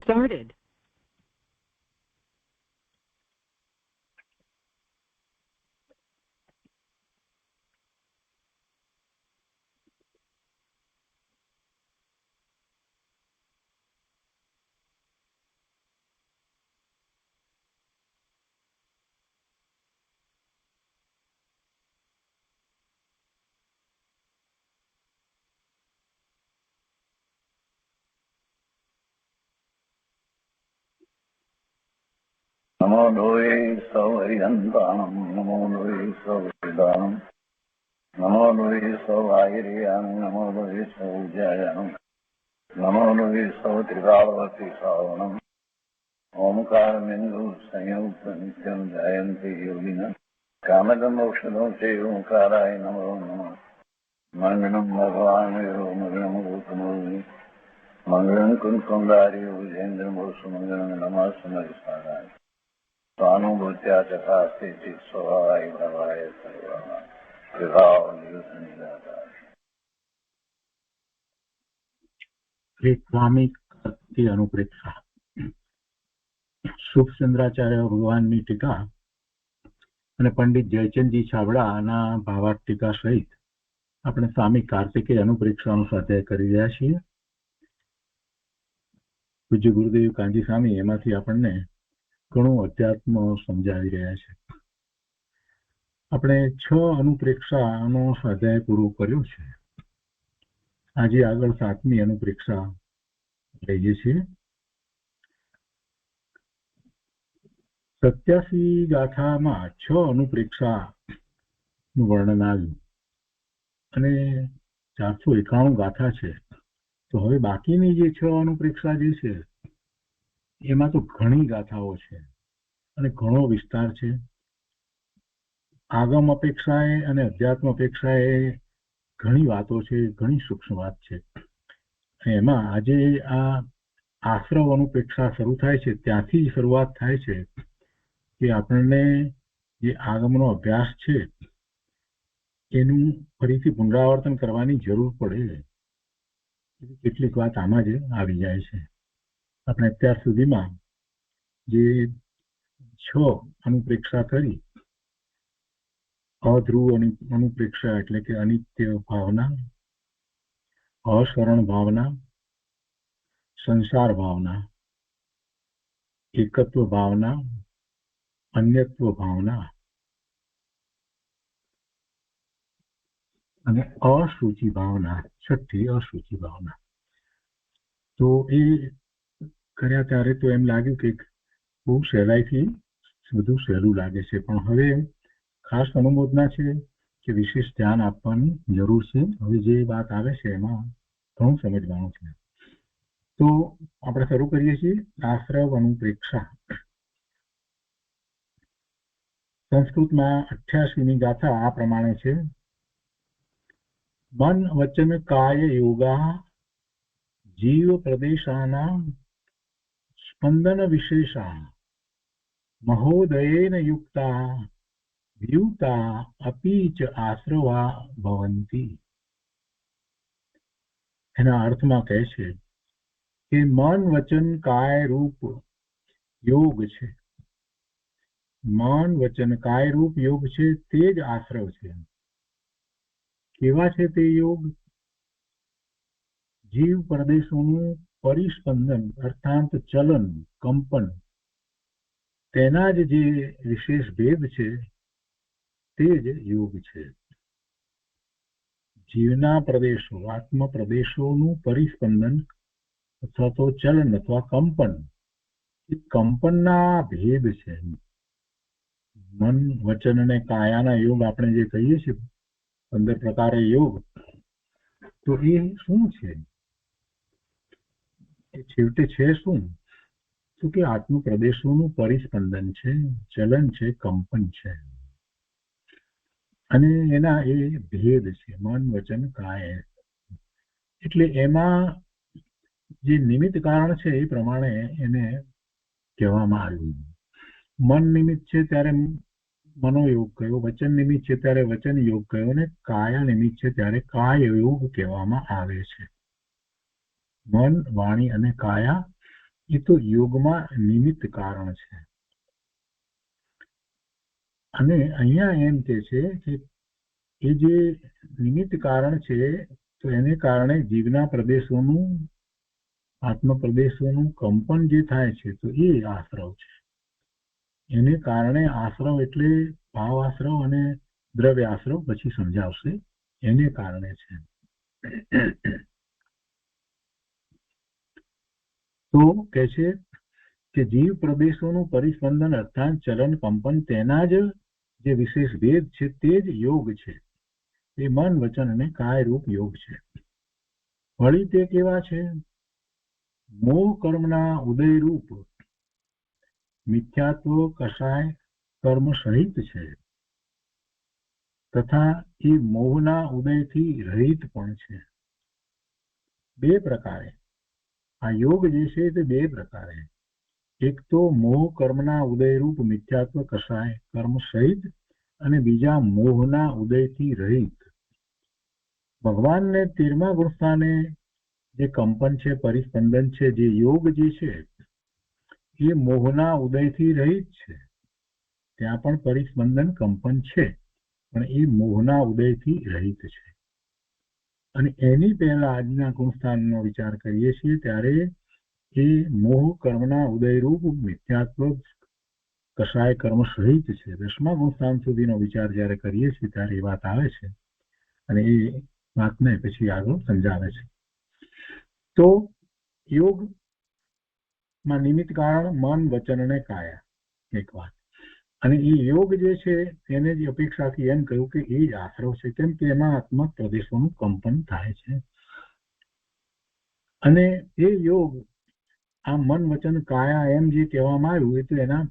started. नमो लोये सौर्यन्तानं नमो लोये सौर्यदानं नमो लोये सौभागिर्यानं नमो लोये सौज्यायानं नमो लोये सौत्रिकावती सावनं ओंकारमिन्दु संयुक्त नित्यं जयन्ति योगिनः कामदमोक्षदं चैव ओंकाराय नमो नमः मङ्गलं भगवान् विष्णु मङ्गलं भूतमूर्ति मङ्गलं कुन्कुण्डारि विजेन्द्रमोसुमङ्गलं नमः समरिसाराय स्वानुभूत्या चकास्ते स्वभावाय भवाय सर्वः विभाव निराधार। श्री स्वामी की अनुप्रेक्षा શુભચંદ્રાચાર્ય ભગવાનની ટીકા અને પંડિત જયચંદજી છાબડાના ભાવાર્થ ટીકા સહિત આપણે સ્વામી કાર્તિકેય અનુપ્રેક્ષાનો સ્વાધ્યાય કરી રહ્યા છીએ. પૂજ્ય ગુરુદેવ કાંજી સ્વામી એમાંથી આપણને ઘણું અધ્યાત્મ સમજાવી રહ્યા છે. આપણે 6 અનુપ્રેક્ષાનો સ્વાધ્યાય પૂરો કર્યો છે. આજે આગળ 7મી અનુપ્રેક્ષા લઈએ છીએ. 87 ગાથામાં 6 અનુપ્રેક્ષાનું વર્ણન આવ્યું અને 491 ગાથા છે. તો હવે બાકીની જે 6 અનુપ્રેક્ષા જે છે એમાં તો ઘણી ગાથાઓ છે અને ઘણો વિસ્તાર છે. આગમ અપેક્ષાએ અને અધ્યાત્મ અપેક્ષાએ ઘણી વાતો છે, ઘણી સૂક્ષ્મ વાત છે. એમાં આજે આ આશ્રવ અનુપ્રેક્ષા શરૂ થાય છે ત્યાંથી જ શરૂઆત થાય છે કે આપણને જે આગમનો અભ્યાસ છે એનું ફરીથી પુનરાવર્તન કરવાની જરૂર પડે. કેટલીક વાત આમાં જ આવી જાય છે. આપણે અત્યાર સુધીમાં જે 6 અનુપ્રેક્ષા કરી, અધ્રુવ અનુપ્રેક્ષા એટલે કે અનિત્ય ભાવના, અશરણ ભાવના, સંસાર ભાવના, એકત્વ ભાવના, અન્યત્વ ભાવના અને અશુચિ ભાવના, 6ઠી અશુચિ ભાવના. તો એ કર્યા ત્યારે તો એમ લાગ્યું કે બહુ સહેલાઈથી બધું સહેલું લાગે છે, પણ હવે ખાસ અનુમોદના છે કે વિશેષ ધ્યાન આપવાની જરૂર છે. હવે જે વાત આવે છે એમાં ઘણું સમજવાનું છે. તો આપણે શરૂ કરીએ છીએ આશ્રવ અનુપ્રેક્ષા. સંસ્કૃતમાં 88મી ગાથા આ પ્રમાણે છે. મન વચન કાય યોગા જીવ પ્રદેશાના સ્પંદન વિશેષા મહોદયેન યુક્તા વ્યુતા અપી ચ આશ્રવા ભવંતી. એના અર્થમાં કહે છે કે મન વચન કાય રૂપ યોગ છે. મન વચન કાય રૂપ યોગ છે તે જ આશ્રવ છે. કેવા છે તે યોગ? જીવ પ્રદેશોનું પરિસ્પંદન અર્થાત ચલન, કંપન, તેના જ જે વિશેષ ભેદ છે તે જ યોગ છે. જીવના પ્રદેશો, આત્મ પ્રદેશોનું પરિસ્પંદન અથવા તો ચલન અથવા કંપન, એ કંપનના ભેદ છે. મન વચન અને કાયાના યોગ આપણે જે કહીએ છીએ 15 પ્રકારે યોગ, તો એ શું છે? એ છેવટે છે શું? તો કે આત્મ પ્રદેશોનું પરિસ્પંદન છે, ચલન છે, કંપન છે અને એના એ ભેદ છે મન વચન કાય. એટલે એમાં જે નિમિત્ત કારણ છે એ પ્રમાણે એને કહેવામાં આવ્યું. મન નિમિત્ત છે ત્યારે મનોયોગ કયો, વચન નિમિત્ત છે ત્યારે વચન યોગ કયો અને કાયા નિમિત્ત છે ત્યારે કાય યોગ કહેવામાં આવે છે. મન, વાણી અને કાયા એ તો યોગમાં નિમિત્ત કારણ છે. અને અહીંયા એમ કે છે કે એ જે નિમિત્ત કારણ છે તો એને કારણે જીવના પ્રદેશોનું આત્મ પ્રદેશોનું કંપન જે થાય છે તો એ આશ્રવ છે. એને કારણે આશ્રવ એટલે ભાવ આશ્રવ અને દ્રવ્ય આશ્રવ પછી સમજાવશે. એને કારણે છે. તો કે છે કે જીવ પ્રદેશોનું પરિસ્પંદન અર્થાત ચલન કંપન તેના જ જે વિશેષ ભેદ છે તે જ યોગ છે. એ મન વચન અને કાય રૂપ યોગ છે. વળી તે કેવા છે? મોહ કર્મના ઉદય રૂપ મિથ્યાત્વ કષાય કર્મ સહિત છે તથા એ મોહના ઉદયથી રહિત પણ છે. બે પ્રકારે આ યોગ જે છે તે બે પ્રકારે. એક તો મોહ કર્મના ઉદયરૂપ મિથ્યાત્વ કષાય કર્મ સહિત અને બીજા મોહના ઉદયથી રહિત. ભગવાનને 13મા ગુણસ્થાને જે કંપન છે પરિસ્પંદન છે જે યોગ જે છે એ મોહના ઉદયથી રહિત છે. ત્યાં પણ પરિસ્પંદન કંપન છે પણ એ મોહના ઉદયથી રહિત છે. અને એની પહેલા આજના ગુણસ્થાનનો વિચાર કરીએ છીએ ત્યારે એ મોહ કર્મના ઉદયરૂપ મિથ્યાત્વ કષાય કર્મ સહિત છે. 10મા ગુણસ્થાન સુધીનો વિચાર જ્યારે કરીએ છીએ ત્યારે એ વાત આવે છે અને એ વાતને પછી આગળ સમજાવે છે. તો યોગમાં નિમિત્ત કારણ મન વચન અને કાયા એક વાત. અને એ યોગ જે છે એને જ અપેક્ષાથી એમ કહ્યું કે એ જ આશ્રવ છે કેમ કે એમાં આત્મા પ્રદેશોનું કંપન થાય છે. અને એ યોગ આ મન વચન કાયા એમ જે કહેવામાં આવ્યું એ તો એના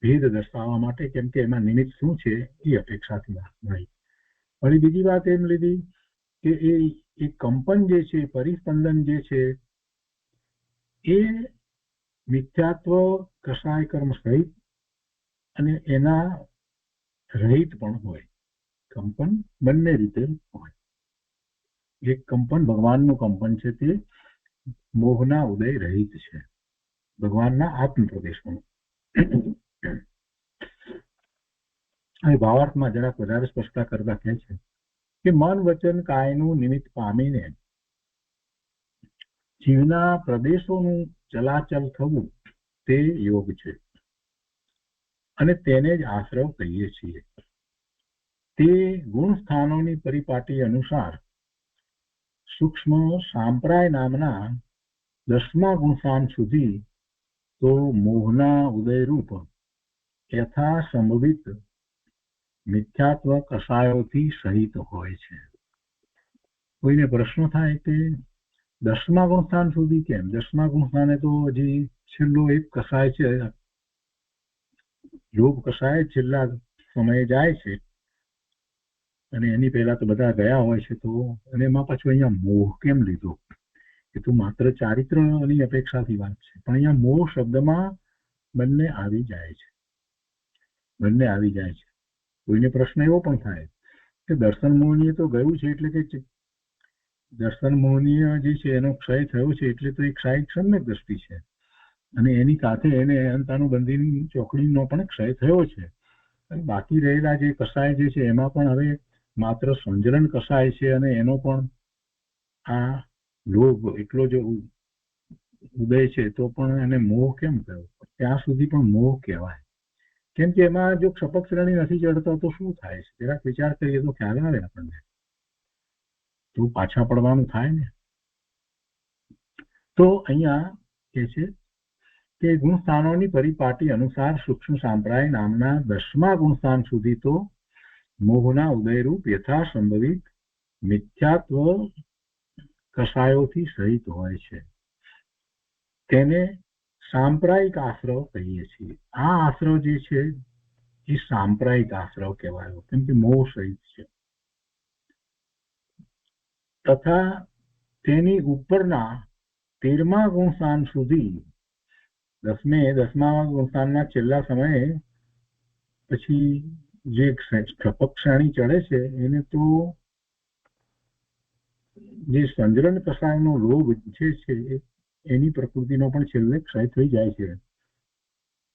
ભેદ દર્શાવવા માટે કેમ કે એમાં નિમિત્ત શું છે એ અપેક્ષાથી મળી. વળી બીજી વાત એમ લીધી કે એ કંપન જે છે પરિસ્પંદન જે છે એ મિથ્યાત્વ કષાય કર્મ સહિત અને એના રહિત પણ હોય. કંપન બંને રીતે હોય. એક કંપન ભગવાનનું કંપન છે તે મોહના ઉદય રહિત છે ભગવાનના આત્મ પ્રદેશનું. અને ભાવાર્થમાં જરાક વધારે સ્પષ્ટતા કરતા કહે છે કે મન વચન કાયનું નિમિત્ત પામીને જીવના પ્રદેશોનું ચલાચલ થવું તે યોગ છે અને તેને જ આશ્રવ કહીએ છીએ. તે ગુણ સ્થાનોની પરિપાટી અનુસાર સૂક્ષ્મ સાંપ્રાય નામના 10મા ગુણસ્થાન સુધી તો મોહના ઉદયરૂપ યથા સંભવિત મિથ્યાત્વ કષાયોથી સહિત હોય છે. કોઈને પ્રશ્ન થાય કે 10મા ગુણસ્થાન સુધી કેમ? 10મા ગુણસ્થાને તો હજી છેલ્લો એક કષાય છે યોગ કષાય છેલ્લા સમયે જાય છે અને એની પહેલા તો બધા ગયા હોય છે. તો અને એમાં પાછું અહીંયા મોહ કેમ લીધો? એ તો માત્ર ચારિત્રની અપેક્ષાથી વાત છે પણ અહીંયા મોહ શબ્દમાં બંને આવી જાય છે. બંને આવી જાય છે. કોઈને પ્રશ્ન એવો પણ થાય કે દર્શન મોહનીય તો ગયું છે એટલે કે દર્શન મોહનીય જે છે એનો ક્ષય થયો છે એટલે તો એક ક્ષાયિક સમ્યક દ્રષ્ટિ છે અને એની સાથે એને અંતાનુબંધીની ચોકડીનો પણ ક્ષય થયો છે. અને બાકી રહેલા જે કષાય જે છે એમાં પણ હવે માત્ર સંજ્ઞન કષાય છે અને એનો પણ આ લોભ એટલો જ ઉદય છે તો પણ એને મોહ કેમ કહ્યો? ત્યાં સુધી પણ મોહ કહેવાય કેમ કે એમાં જો ક્ષપક શ્રેણી નથી ચડતા તો શું થાય છે જરાક વિચાર કરીએ તો ખ્યાલ આવે આપણને. તો પાછા પડવાનું થાય ને. તો અહીંયા કે છે કે ગુણસ્થાનોની પરિપાટી અનુસાર સૂક્ષ્મ સાંપ્રાય નામના 10મા ગુણસ્થાન સુધી તો મોહના ઉદયરૂપ યથા સંભવિત મિથ્યાત્વ કષાયોથી સહિત હોય છે. તેને સાંપ્રાયિક આશ્રવ કહીએ છીએ. આ આશ્રવ જે છે એ સાંપ્રાયિક આશ્રવ કહેવાયો કેમ કે મોહ સહિત છે. તથા તેની ઉપરના 13મા ગુણસ્થાન સુધી 10મા ગુણસ્થાનના છેલ્લા સમયે પછી જે ક્ષપક શ્રેણી ચડે છે એને તો જે સંજ્ઞન કષાયનો લોભ છે એની પ્રકૃતિનો પણ છેલ્લે ક્ષય થઈ જાય છે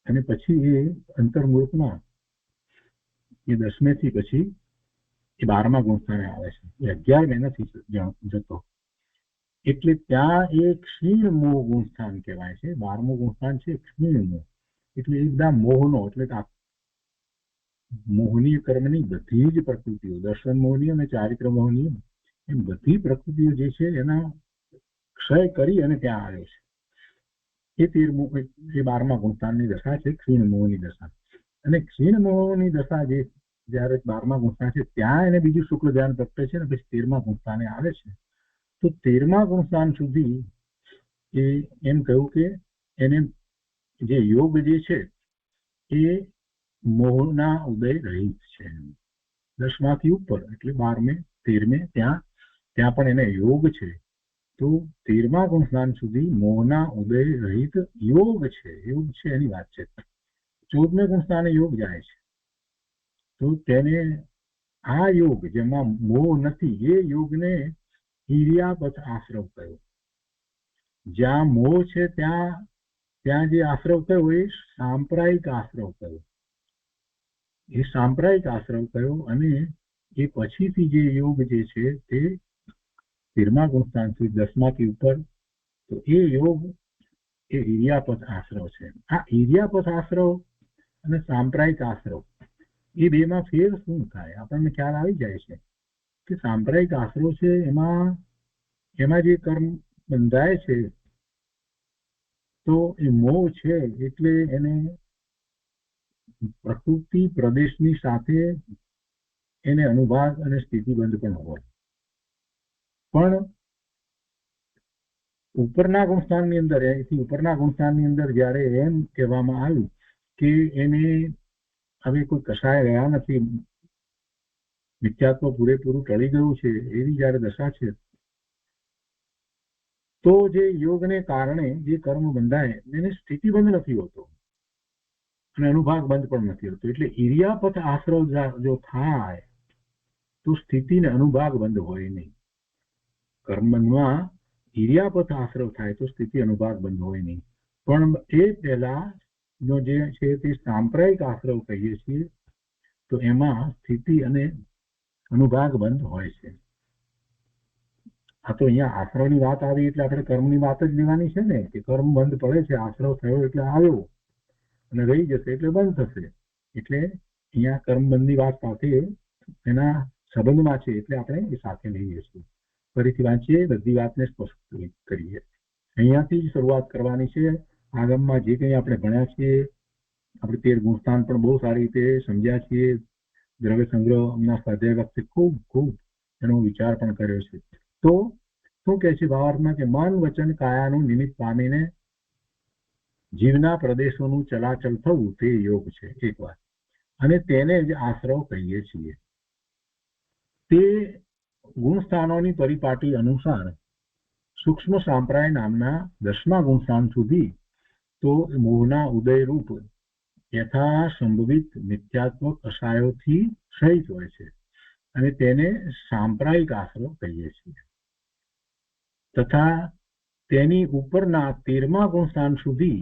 અને પછી એ અંતર્મૂળકમાં એ 10મે થી પછી એ 12મા ગુણસ્થાને આવે છે. એ 11મે નથી જતો. એટલે ત્યાં એ ક્ષીણ મોહ ગુણસ્થાન કહેવાય છે. 12મું ગુણસ્થાન છે ક્ષીણ મોહ, એટલે એકદમ મોહનો, એટલે મોહનીય કર્મની બધી જ પ્રકૃતિઓ, દર્શન મોહની અને ચારિત્ર મોહની, એમ બધી પ્રકૃતિઓ જે છે એના ક્ષય કરી અને ત્યાં આવે છે. એ 12મા ગુણસ્થાનની દશા છે, ક્ષીણ મોહની દશા. અને ક્ષીણ મોહની દશા જે જયારે 12મા ગુણસ્થાન છે ત્યાં એને બીજું શુક્લ ધ્યાન પ્રગટે છે ને પછી 13મા ગુણસ્થાને આવે છે. તો 13મા ગુણસ્થાન સુધી એ એમ કહ્યું કે એને જે યોગ જે છે એ મોહના ઉદય રહિત છે. 10માંથી ઉપર એટલે 12મે 13મે ત્યાં પણ એને યોગ છે. તો 13મા ગુણસ્થાન સુધી મોહના ઉદય રહિત યોગ છે એની વાત છે. 14મે ગુણસ્થાને યોગ જાય છે. તો તેને આ યોગ જેમાં મોહ નથી એ યોગને ઈર્યાપથ આશ્રવ કયો. જ્યાં મોહ છે ત્યાં જે આશ્રવ કયો એ સાંપ્રાયિક આશ્રવ કયો. એ સાંપ્રાયિક આશ્રવ કયો અને એ પછીથી જે યોગ જે છે તે 13મા ગુણસ્થાન સુધી 10માંથી ઉપર, તો એ યોગ એ ઈર્યાપથ આશ્રવ છે. આ ઈર્યાપથ આશ્રવ અને સાંપ્રાયિક આશ્રવ એ બેમાં ફેર શું થાય આપણને ખ્યાલ આવી જાય છે કે સાંપ્રાયિક આશ્રવ છે એમાં જે કર્મ બંધાય છે તો એ મોહ છે એટલે એને પ્રકૃતિ પ્રદેશની સાથે એને અનુભાગ અને સ્થિતિબંધ પણ હોય. પણ ઉપરના ગુણસ્થાનની અંદર, એથી ઉપરના ગુણસ્થાનની અંદર જયારે એમ કહેવામાં આવ્યું કે એને હવે કોઈ કસાય રહ્યા નથી, મિથ્યાત્વ પૂરેપૂરું ટળી ગયું છે, એવી જયારે દશા છે, તો જે યોગને કારણે જે કર્મ બંધાય એને સ્થિતિબંધ નથી હોતો અને અનુભાગ બંધ પણ નથી હોતો. એટલે ઈર્યાપથ આશ્રવ જો થાય તો સ્થિતિ ને અનુભાગ બંધ હોય નહીં. કર્મમાં ઈર્યાપથ આશ્રવ થાય તો સ્થિતિ અનુભાગ બંધ હોય નહીં. પણ એ પહેલા નો જે છે તે સાંપ્રાયિક આશ્રવ કહીએ છીએ, તો એમાં સ્થિતિ અને અનુભાગ બંધ હોય છે. આ તો અહીંયા આશ્રવની વાત આવી એટલે આપણે કર્મની વાત જ લેવાની છે ને, કે કર્મ બંધ પડે છે, આશ્રવ થયો એટલે આવ્યો અને રહી જશે એટલે બંધ થશે. એટલે અહીંયા કર્મબંધની વાત સાથે એના સંબંધમાં છે એટલે આપણે એ સાથે લઈ જઈશું. ફરીથી વાંચીએ, બધી વાતને સ્પષ્ટ કરીએ. અહીંયાથી જ શરૂઆત કરવાની છે. આગમમાં જે કંઈ આપણે ભણ્યા છીએ, આપણે 13 ગુણસ્થાન પણ બહુ સારી રીતે સમજ્યા છીએ. દ્રવ્ય સંગ્રહના સ્વાધ્યાય વખતે ખૂબ એનો વિચાર પણ કર્યો છે. તો શું કહે છે ભાવાર્થમાં કે મન વચન કાયાનું નિમિત્ત પામીને જીવના પ્રદેશોનું ચલાચલ થવું તે યોગ છે એક વાત, અને તેને જ આશ્રવ કહીએ છીએ. તે ગુણસ્થાનોની પરિપાટી અનુસાર સૂક્ષ્મ સાંપ્રાય નામના 10મા ગુણસ્થાન સુધી તો મોહના ઉદયરૂપ યથા સંભવિત મિથ્યાત્વ કષાયોથી સહિત હોય છે અને તેને સાંપ્રાયિક આશ્રવ કહીએ છીએ. તથા તેની ઉપરના 13મા ગુણસ્થાન સુધી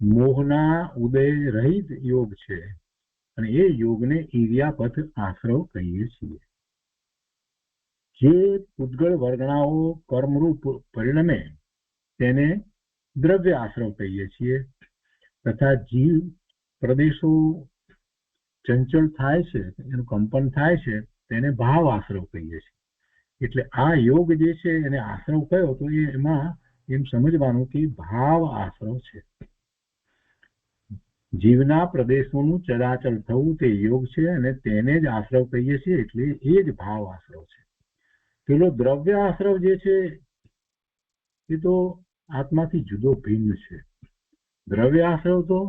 મોહના ઉદય રહિત યોગ છે અને એ યોગને ઈર્યાપથ આશ્રવ કહીએ છીએ. જે પૂતગળ વર્ગણાઓ કર્મરૂપ પરિણમે તેને દ્રવ્ય આશ્રવ કહીએ છીએ. તથા જીવ પ્રદેશો ચંચળ થાય છે, એનું કંપન થાય છે, તેને ભાવ આશ્રવ કહીએ છીએ. એટલે આ યોગ જે છે એને આશ્રવ કયો તો એમાં એમ સમજવાનું કે ભાવ આશ્રવ છે. જીવના પ્રદેશોનું ચલાચલ થવું તે યોગ છે અને તેને જ આશ્રવ કહીએ છીએ, એટલે એ જ ભાવ આશ્રવ છે. પેલો દ્રવ્ય આશ્રવ જે છે એ તો આત્માથી જુદો ભિન્ન છે. દ્રવ્ય આશ્રવ તો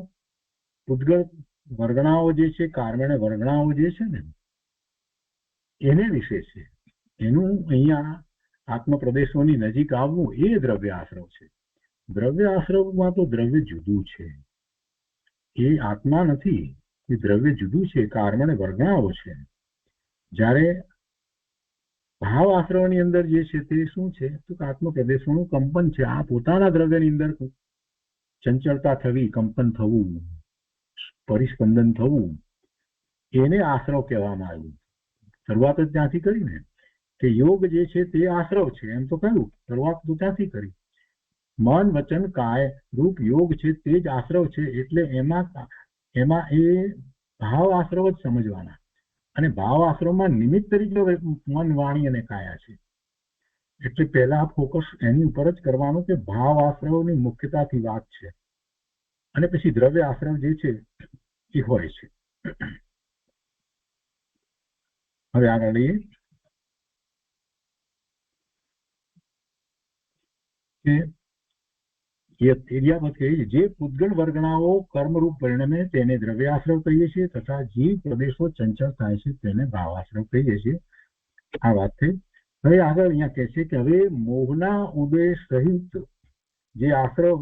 પૂતગળ વર્ગણાઓ જે છે, કાર્મણ વર્ગણાઓ જે છે ને એને વિશે છે. એનું અહીંયા આત્મપ્રદેશોની નજીક આવવું એ દ્રવ્ય આશ્રવ છે. દ્રવ્ય આશ્રવમાં તો દ્રવ્ય જુદું છે, એ આત્મા નથી, એ દ્રવ્ય જુદું છે, કાર્મણ વર્ગણાઓ છે. જ્યારે ભાવ આશ્રવની અંદર જે છે તે શું છે તો કે આત્મપ્રદેશોનું કંપન છે. આ પોતાના દ્રવ્યની અંદર ચંચળતા થવી, કંપન થવું, પરિસ્પંદન થવું, એને આશ્રવ કહેવામાં આવ્યું. શરૂઆત જ ત્યાંથી કરીને કે યોગ જે છે તે આશ્રવ છે, એમ તો કહ્યું. શરૂઆત તો ત્યાંથી કરી. મન વચન કાય રૂપ યોગ છે તે જ આશ્રવ છે. એટલે એમાં એ ભાવ આશ્રવ જ સમજવાના. અને ભાવ આશ્રમમાં નિમિત્ત તરીકે મન, વાણી અને કાયા છે. એટલે પહેલા ફોકસ એની ઉપર જ કરવાનું કે ભાવ આશ્રવની મુખ્યતાથી વાત છે, અને પછી દ્રવ્ય આશ્રવ જે છે એ હોય છે. હવે આગળ જે પૂતગળ વર્ગણાઓ કર્મરૂપ પરિણમે તેને દ્રવ્યાશ્રવ કહીએ છીએ, તથા જીવ પ્રદેશો ચંચળ થાય છે તેને ભાવાશ્રવ કહીએ છીએ. આ વાત થઈ. હવે આગળ અહીંયા કહે છે કે હવે મોહના ઉદય સહિત જે આશ્રવ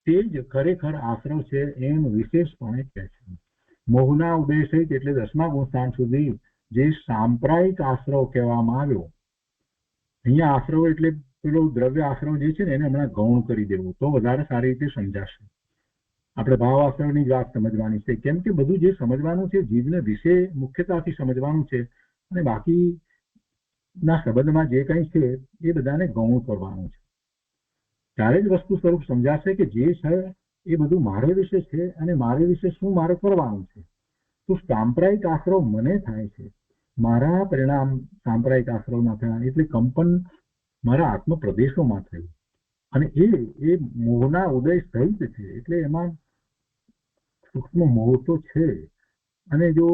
તે જ ખરેખર આશ્રવ છે એમ વિશેષપણે કહે છે. મોહના ઉદય સહિત એટલે 10મા ગુણસ્થાન સુધી જે સાંપ્રાયિક આશ્રવ કહેવામાં આવ્યો. અહીંયા આશ્રવ એટલે પેલો દ્રવ્ય આશ્રવ જે છે ને એને હમણાં ગૌણ કરી દેવું તો વધારે સારી રીતે સમજાશે. આપણે ભાવ આશ્રવની જ વાત સમજવાની છે, કેમ કે બધું જે સમજવાનું છે જીવને વિશે મુખ્યતાથી સમજવાનું છે, અને બાકીના સંબંધમાં જે કંઈ છે એ બધાને ગૌણ કરવાનું છે. ત્યારે જ વસ્તુ સ્વરૂપ સમજાશે કે જે છે એ બધું મારે વિશે છે, અને મારે વિશે શું મારે કરવાનું છે. તો સાંપ્રાયિક આશ્રવ મને થાય છે, મારા પરિણામ સાંપ્રાયિક આશ્રવમાં થયા, એટલે કંપન મારા આત્મ પ્રદેશોમાં થયું. અને એ મોહના ઉદય સહિત છે, એટલે એમાં સૂક્ષ્મ મોહ તો છે, અને જો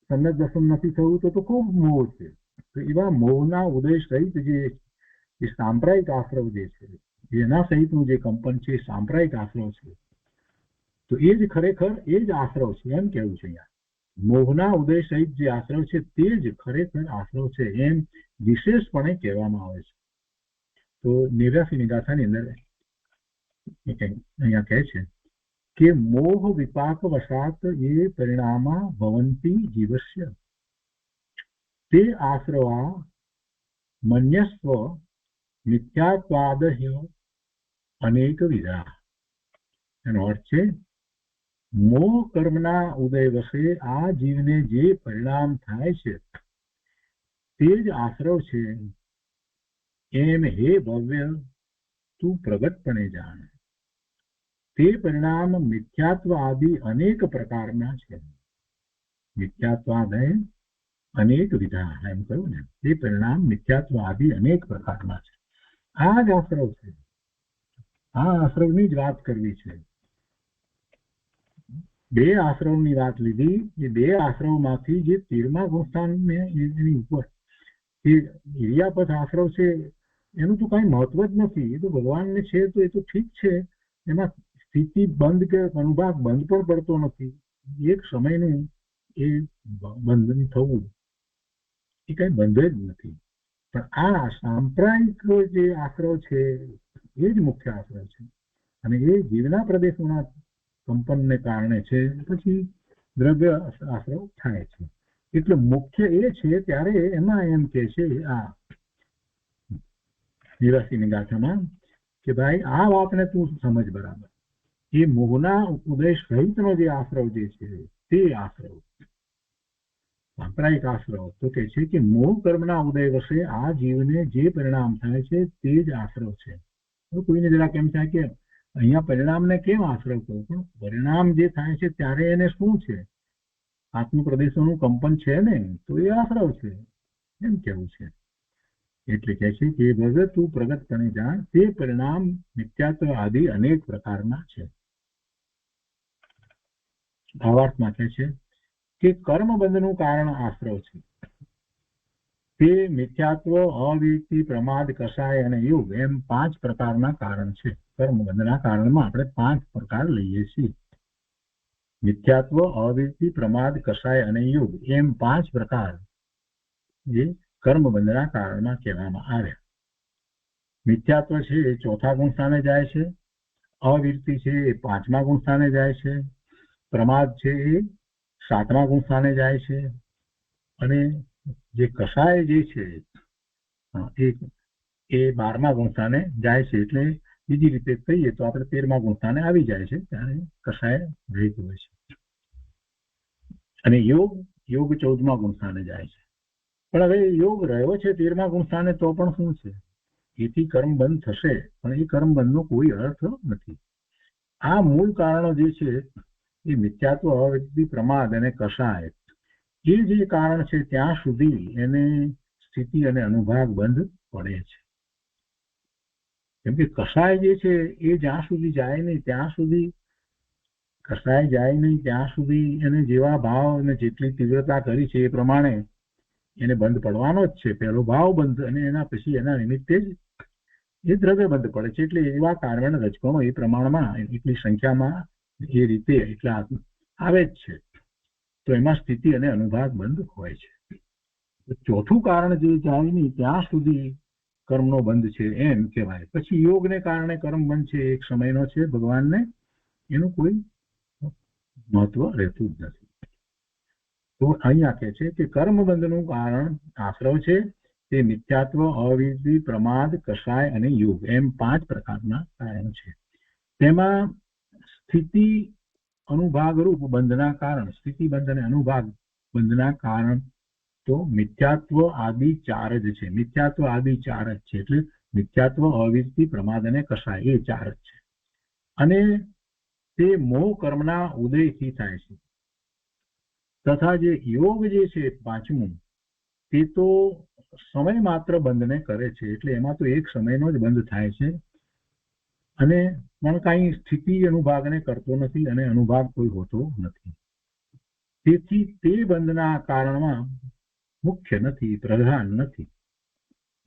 સમ્યક દર્શન નથી થયું તો ખૂબ મોહ છે. તો એવા મોહના ઉદય સહિત જે સાંપ્રાયિક આશ્રવ જે છે, એના સહિતનું જે કંપન છે સાંપ્રાયિક આશ્રવ છે. તો એ જ ખરેખર એ જ આશ્રવ છે એમ કેવું છે. અહીંયા મોહના ઉદય સહિત જે આશ્રવ છે તે જ ખરેખર આશ્રવ છે એમ વિશેષપણે કહેવામાં આવે છે. તો 89ની ગાથાની અંદર અહીંયા કહે છે કે મોહ વિપાક વશાત એ પરિણામા ભવંતી જીવસ્ય તે આશ્રવા મન્યસ્વ મિથ્યાત્વાદહ્ય અનેક વિધા. એનો અર્થ છે મોહ કર્મના ઉદય વશે આ જીવને જે પરિણામ થાય છે તે જ આશ્રવ છે એમ હે ભવ્ય તું પ્રગટપણે જાણ. તે પરિણામ મિથ્યાત્વ આદિ અનેક પ્રકારના છે. મિથ્યાત્વાદય અનેક વિધા એમ કહ્યું ને, તે પરિણામ મિથ્યાત્વ આદિ અનેક પ્રકારના છે. આ જ આશ્રવ છે. આ આશ્રવની જ વાત કરવી છે. બે આશ્રવની વાત લીધી. એ બે આશ્રવમાંથી જે 13મા ગુણસ્થાન ને એની ઉપર એ ઇરિયાપથ આશ્રવ છે એનું તો કઈ મહત્વ જ નથી. એ તો ભગવાનને છે તો એ તો ઠીક છે, એમાં સ્થિતિ બંધ કે અનુભાગ બંધ પણ પડતો નથી. એક સમયનું એ બંધન થવું એ કઈ બંધ જ નથી. પણ આ સાંપ્રાયિક જે આશ્રવ છે એ જ મુખ્ય આશ્રવ છે, અને એ જીવના પ્રદેશોના કંપનને કારણે છે. પછી દ્રવ્ય આશ્રવ થાય છે. એટલે મુખ્ય એ છે. ત્યારે એમાં એમ કે છે આ 89ની ગાથામાં કે ભાઈ આ વાતને તું સમજ બરાબર. એ મોહના ઉદય સહિતનો જે આશ્રવ જે છે તે આશ્રવ સાંપ્રાયિક આશ્રવ તો કે છે કે મોહ કર્મના ઉદય વશે આ જીવને જે પરિણામ થાય છે તે જ આશ્રવ છે. કોઈને જરા કેમ થાય કે અહીંયા પરિણામને કેમ આશ્રવ કહું, પણ પરિણામ જે થાય છે ત્યારે એને શું છે, આત્મ પ્રદેશોનું કંપન છે ને, તો એ આશ્રવ છે એમ કેવું છે. એટલે કહે છે કે ભગત તું પ્રગટપણે જાણ, તે પરિણામ મિથ્યાત્વ આદિ અનેક પ્રકારના છે. ભાવાર્થમાં કહે છે કે કર્મબંધનું કારણ આશ્રવ છે. તે મિથ્યાત્વ, અવિરતિ, પ્રમાદ, કષાય અને યોગ એમ 5 પ્રકારના કારણ છે. કર્મબંધના કારણમાં આપણે 5 પ્રકાર લઈએ છીએ. મિથ્યાત્વ, અવિરતિ, પ્રમાદ, કષાય અને યોગ એમ 5 પ્રકાર જે કર્મબંધના કારણમાં કહેવામાં આવ્યા. મિથ્યાત્વ છે એ 4થા ગુણસ્થાને જાય છે, અવિરતિ છે એ 5મા ગુણસ્થાને જાય છે, પ્રમાદ છે એ 7મા ગુણસ્થાને જાય છે, અને જે કષાય જે છે એ 12મા ગુણસ્થાને જાય છે, એટલે બીજી રીતે કહીએ તો આપણે 13મા ગુણસ્થાને આવી જાય છે, ત્યારે કષાય રહેતું હોય છે. અને યોગ 14મા ગુણસ્થાને જાય છે. પણ હવે યોગ રહ્યો છે 13મા ગુણસ્થાને તો પણ શું છે, એથી કર્મ બંધ થશે, પણ એ કર્મ બંધનો કોઈ અર્થ નથી. આ મૂળ કારણો જે છે એ મિથ્યાત્વ, અવિદ્યા, પ્રમાદ અને કષાય, એ જે કારણ છે ત્યાં સુધી એને સ્થિતિ અને અનુભાગ બંધ પડે છે. કેમ કે કષાય જે છે એ જ્યાં સુધી જાય નહીં ત્યાં સુધી, કષાય જાય નહીં ત્યાં સુધી એને જેવા ભાવ અને જેટલી તીવ્રતા કરી છે એ પ્રમાણે એને બંધ પડવાનો જ છે. પહેલો ભાવ બંધ, અને એના પછી એના નિમિત્તે જ એ દ્રવ્ય બંધ પડે છે. એટલે એવા કાર્બન રજકણો એ પ્રમાણમાં, એટલી સંખ્યામાં, એ રીતે એટલા આવે જ છે, તો એમાં સ્થિતિ અને અનુભાગ બંધ હોય છે. ચોથું કારણ જે જાય નહીં ત્યાં સુધી કર્મનો બંધ છે એમ કહેવાય. પછી યોગને કારણે કર્મ બંધ છે, એક સમયનો છે, ભગવાનને એનું કોઈ મહત્વ રહેતું જ નથી. તો અહીંયા કહે છે કે કર્મ બંધનું કારણ આશ્રવ છે, તે મિથ્યાત્વ, અવિદ્યા, પ્રમાદ, કષાય અને યોગ એમ 5 પ્રકારના કારણો છે. તેમાં સ્થિતિ અનુભાગ રૂપ બંધના કારણ, સ્થિતિ બંધ અને અનુભાગ બંધના કારણ તો મિથ્યાત્વ આદિ 4 જ છે. મિથ્યાત્વ આદિ 4 જ છે, એટલે મિથ્યાત્વ, અવિદ્યા, પ્રમાદ અને કષાય એ 4 જ છે. અને તે મોહ કર્મના ઉદયથી થાય છે. તથા જે યોગ જે છે 5મું, તે તો સમય માત્ર બંધને કરે છે, એટલે એમાં તો એક સમયનો જ બંધ થાય છે, અને પણ કાંઈ સ્થિતિ અનુભાગને કરતો નથી, અને અનુભાગ કોઈ હોતો નથી. તેથી તે બંધના કારણમાં મુખ્ય નથી, પ્રધાન નથી.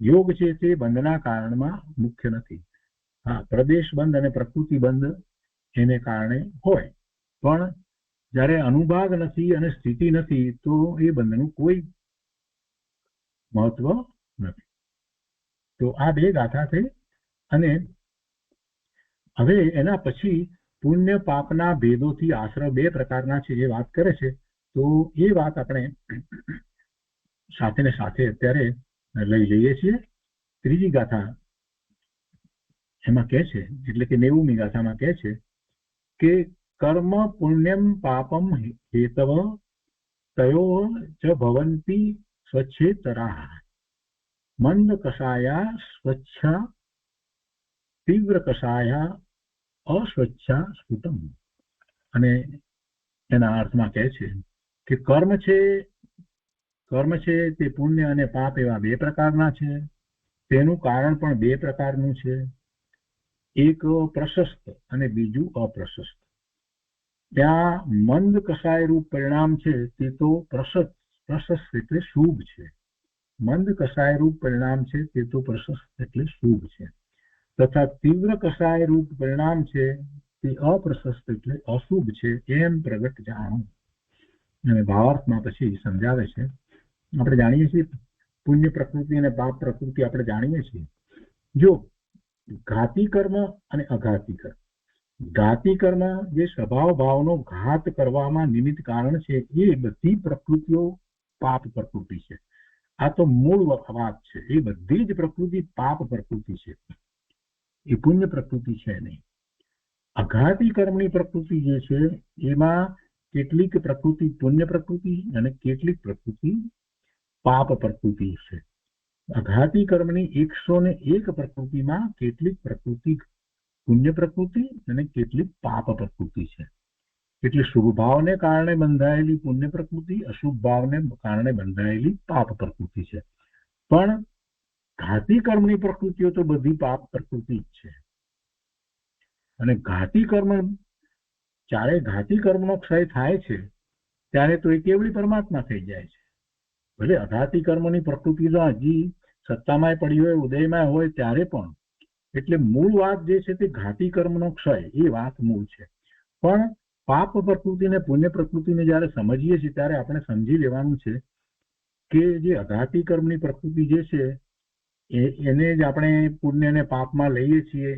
યોગ છે તે બંધના કારણમાં મુખ્ય નથી. હા, પ્રદેશ બંધ અને પ્રકૃતિ બંધ એને કારણે હોય, પણ જ્યારે અનુભાગ નથી અને સ્થિતિ નથી તો એ બંધનું કોઈ મહત્વ નથી. તો આ 2 ગાથા થઈ. અને હવે એના પછી પુણ્ય પાપના ભેદોથી આશ્રય 2 પ્રકારના છે એ વાત કરે છે. તો એ વાત આપણે સાથે ને સાથે અત્યારે લઈ લઈએ છીએ. ત્રીજી ગાથા એમાં કહે છે, એટલે કે 90મી ગાથામાં કહે છે કે કર્મ પુણ્યમ પાપમ હેતવ તયો ચ ભવંતી સ્વચ્છેતરાઃ મંદ કષાયા સ્વચ્છા તીવ્ર કષાયા અસ્વચ્છા સ્ફુટમ. અને એના અર્થમાં કહે છે કે કર્મ છે તે પુણ્ય અને પાપ એવા 2 પ્રકારના છે. તેનું કારણ પણ 2 પ્રકારનું છે, એક પ્રશસ્ત અને બીજું અપ્રશસ્ત. ત્યાં મંદ કષાય રૂપ પરિણામ છે તે તો પ્રશસ્ત એટલે શુભ છે. મંદ કષાય રૂપ પરિણામ છે તે તો પ્રશસ્ત એટલે શુભ છે. તથા તીવ્ર કષાય રૂપ પરિણામ છે તે અપ્રશસ્ત એટલે અશુભ છે, એમ પ્રગટ જાણો. અને ભાવાર્થમાં પછી સમજાવે છે. આપણે જાણીએ છીએ પુણ્ય પ્રકૃતિ અને પાપ પ્રકૃતિ આપણે જાણીએ છીએ. જો ઘાતી કર્મ અને અઘાતી કર્મ, ઘાતી કર્મ જે સ્વભાવ ભાવનો ઘાત કરવામાં નિમિત્ત કારણ છે, એ બધી પ્રકૃતિઓ પાપ પ્રકૃતિ છે. આ તો મૂળ વાત છે. એ બધી જ પ્રકૃતિ પાપ પ્રકૃતિ છે, એ પુણ્ય પ્રકૃતિ છે નહીં. અઘાતી કર્મની પ્રકૃતિ જે છે એમાં કેટલીક પ્રકૃતિ પુણ્ય પ્રકૃતિ અને કેટલીક પ્રકૃતિ પાપ પ્રકૃતિ છે. અઘાતી કર્મની 101 પ્રકૃતિમાં કેટલીક પ્રકૃતિ પુણ્ય પ્રકૃતિ અને કેટલીક પાપ પ્રકૃતિ છે. એટલે શુભ ભાવને કારણે બંધાયેલી પુણ્ય પ્રકૃતિ, અશુભ ભાવને કારણે બંધાયેલી પાપ પ્રકૃતિ છે. પણ ઘાતી કર્મની પ્રકૃતિઓ તો બધી પાપ પ્રકૃતિ જ છે. અને ઘાતી કર્મ, જ્યારે ઘાતી કર્મનો ક્ષય થાય છે ત્યારે તો એ કેવળી પરમાત્મા થઈ જાય છે. ભલે અઘાતી કર્મની પ્રકૃતિ તો હજી સત્તામાં પડી હોય, ઉદયમાં હોય ત્યારે પણ, એટલે મૂળ વાત જે છે તે ઘાતી કર્મનો ક્ષય, એ વાત મૂળ છે. પણ પાપ પ્રકૃતિ અને પુણ્ય પ્રકૃતિને જ્યારે સમજીએ છીએ ત્યારે આપણે સમજી લેવાનું છે કે જે અઘાતી કર્મની પ્રકૃતિ જે છે એને જ આપણે પુણ્ય અને પાપમાં લઈએ છીએ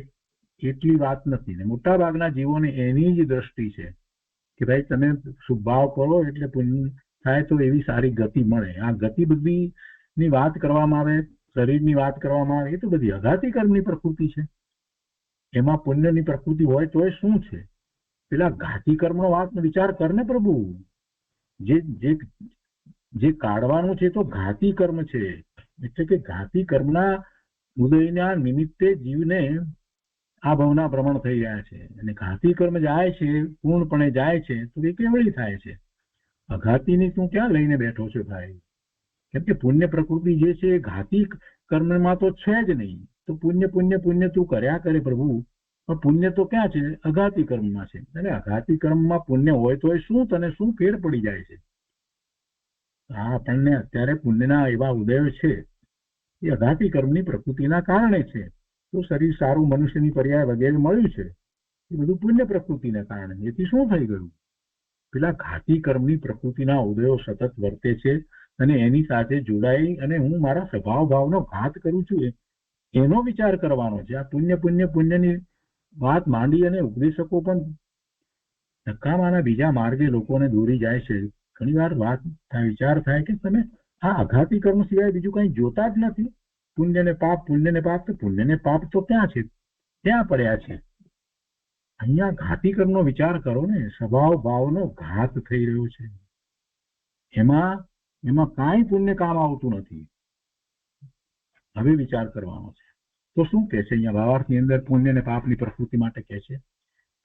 એટલી વાત નથી. ને મોટા ભાગના જીવોને એની જ દ્રષ્ટિ છે કે ભાઈ તમે શુભ ભાવ કરો એટલે પુણ્ય થાય તો એવી સારી ગતિ મળે. આ ગતિ બુદ્ધિ ની વાત કરવામાં આવે, શરીરની વાત કરવામાં આવે, એ તો બધી અઘાતી કર્મની પ્રકૃતિ છે. એમાં પુણ્યની પ્રકૃતિ હોય તોય શું છે? પેલા ઘાતી કર્મનો વાત વિચાર કરને પ્રભુ. જે જે જે કાઢવાનું છે તો ઘાતી કર્મ છે. એટલે કે ઘાતી કર્મના ઉદયના નિમિત્તે જીવને આ ભવના ભ્રમણ થઈ રહ્યા છે. અને ઘાતી કર્મ જાય છે, પૂર્ણપણે જાય છે તો એ કેવળી થાય છે. અઘાતીની તું ક્યાં લઈને બેઠો છો ભાઈ? કેમ કે પુણ્ય પ્રકૃતિ જે છે એ ઘાતી કર્મમાં તો છે જ નહીં. તો પુણ્ય પુણ્ય પુણ્ય તું કર્યા કરે પ્રભુ, પણ પુણ્ય તો ક્યાં છે? અઘાતી કર્મમાં છે. અને અઘાતી કર્મમાં પુણ્ય હોય તો શું તને શું ફેર પડી જાય છે? આ આપણને અત્યારે પુણ્યના એવા ઉદયો છે એ અઘાતી કર્મની પ્રકૃતિના કારણે છે. તો શરીર સારું, મનુષ્યની પર્યાય વગેરે મળ્યું છે, એ બધું પુણ્ય પ્રકૃતિના કારણે. એથી શું થઈ ગયું? પેલા ઘાતી કર્મની પ્રકૃતિના ઉદયો સતત વર્તે છે અને એની સાથે જોડાઈ અને હું મારા સ્વભાવ ભાવનો ઘાત કરું છું, એનો વિચાર કરવાનો છે. આ પુણ્ય પુણ્ય પુણ્યની વાત માંડી અને ઉપદેશકો પણ નકામાના બીજા માર્ગે લોકોને દોરી જાય છે. ઘણી વાર વાત થાય, વિચાર થાય કે તમે આ અઘાતી કર્મ સિવાય બીજું કંઈ જોતા જ નથી. પુણ્ય ને પાપ, પુણ્ય ને પાપ. તો પુણ્ય ને પાપ તો ક્યાં છે? ત્યાં પડ્યા છે. અહીંયા ઘાતી કર્મનો વિચાર કરો ને. સ્વભાવ ભાવનો ઘાત થઈ રહ્યો છે. એમાં કાંઈ પુણ્ય કામ આવતું નથી. હવે વિચાર કરવાનો છે. તો શું કહે છે અહીંયા ભાવાર્થની અંદર? પુણ્ય અને પાપની પ્રકૃતિ માટે કહે છે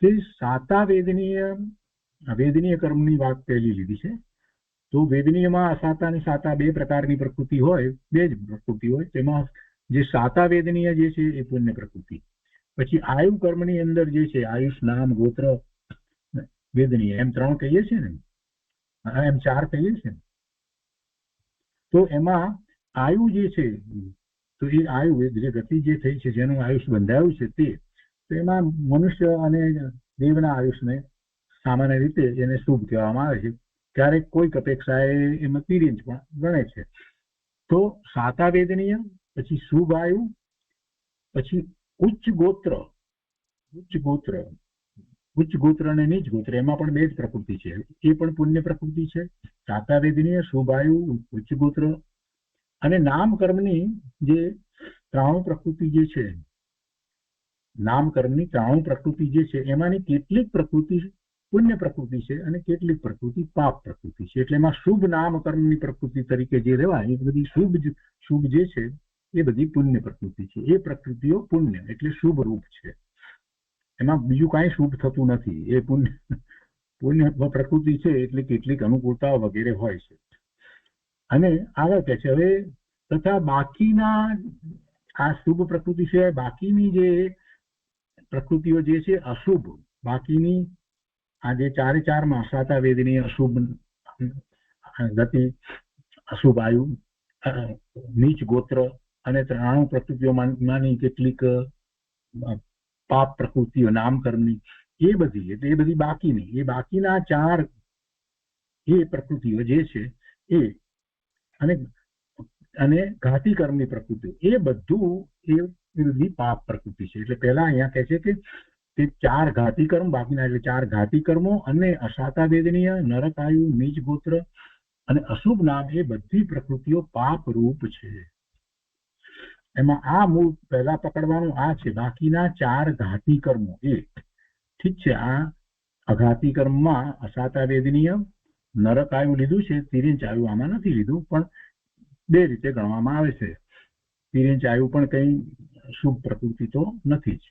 કે સાતા વેદનીય કર્મની વાત પહેલી લીધી છે. તો વેદનીયમાં અસાતા અને સાતા બે પ્રકારની પ્રકૃતિ હોય, બે જ પ્રકૃતિ હોય. તેમાં જે સાતા વેદનીય જે છે એ પુણ્ય પ્રકૃતિ. પછી આયુ કર્મની અંદર જે છે આયુષ, નામ, ગોત્ર, વેદનીય, એમ ત્રણ કહીએ છીએ ને, એમ ચાર કહીએ છીએ. તો એમાં આયુ જે છે, તો એ આયુ જે ગતિ જે થઈ છે, જેનું આયુષ બંધાયું છે તે, તો એમાં મનુષ્ય અને દેવના આયુષને સામાન્ય રીતે એને શુભ કહેવામાં આવે છે. ક્યારેક કોઈક અપેક્ષાએ એમાં તિર્યંચ પણ ગણે છે. તો સાતા વેદનીય, પછી શુભ આયુ, પછી ઉચ્ચ ગોત્ર અને નીચ ગોત્ર, એમાં પણ બે જ પ્રકૃતિ છે. એ પણ પુણ્ય પ્રકૃતિ છે. સાતા વેદનીય, શુભ આયુ, ઉચ્ચ ગોત્ર. અને નામ કર્મની જે ત્રાણુ પ્રકૃતિ જે છે, નામ કર્મની ત્રાણુ પ્રકૃતિ જે છે, એમાંની કેટલીક પ્રકૃતિ પુણ્ય પ્રકૃતિ છે અને કેટલીક પ્રકૃતિ પાપ પ્રકૃતિ છે. એટલે એમાં શુભ નામ કર્મની પ્રકૃતિ તરીકે જે રહેવાય, એ બધી શુભ જે છે એ બધી પુણ્ય પ્રકૃતિ છે. એ પ્રકૃતિઓ પુણ્ય એટલે શુભ રૂપ છે. એમાં બીજું કાંઈ શુભ થતું નથી. એ પુણ્ય પ્રકૃતિ છે એટલે કેટલીક અનુકૂળતા વગેરે હોય છે. અને આગળ કહે છે હવે તથા બાકીના આ શુભ પ્રકૃતિ સિવાય બાકીની જે પ્રકૃતિઓ જે છે અશુભ, બાકીની આ જે ચારમાં સાતા વેદની અશુભ ગતિ, અશુભ આયુ, નીચ ગોત્ર અને ત્રાણુ પ્રકૃતિઓમાંની કેટલીક પાપ પ્રકૃતિઓ નામકર્મની, એ બધી બાકીની, એ બાકીના ચાર એ પ્રકૃતિઓ જે છે એ અને ઘાતી કર્મની પ્રકૃતિ, એ બધું એ બધી પાપ પ્રકૃતિ છે. એટલે પહેલા અહીંયા કહે છે કે તે ચાર ઘાતી કર્મ, બાકીના એટલે ચાર ઘાતી કર્મો અને અસાતા વેદનીય, નરકાયુ, નીચ ગોત્ર અને અશુભ નામ, એ બધી પ્રકૃતિઓ પાપ રૂપ છે. એમાં આ મૂળ પહેલા પકડવાનું આ છે. બાકીના ચાર ઘાતી કર્મો એ ઠીક છે. આ અઘાતી કર્મમાં અસાતા વેદનીય, નરકાયુ લીધું છે, તિર્યંચ આયુ આમાં નથી લીધું, પણ બે રીતે ગણવામાં આવે છે. તિર્યંચ આયુ પણ કઈ શુભ પ્રકૃતિ તો નથી જ.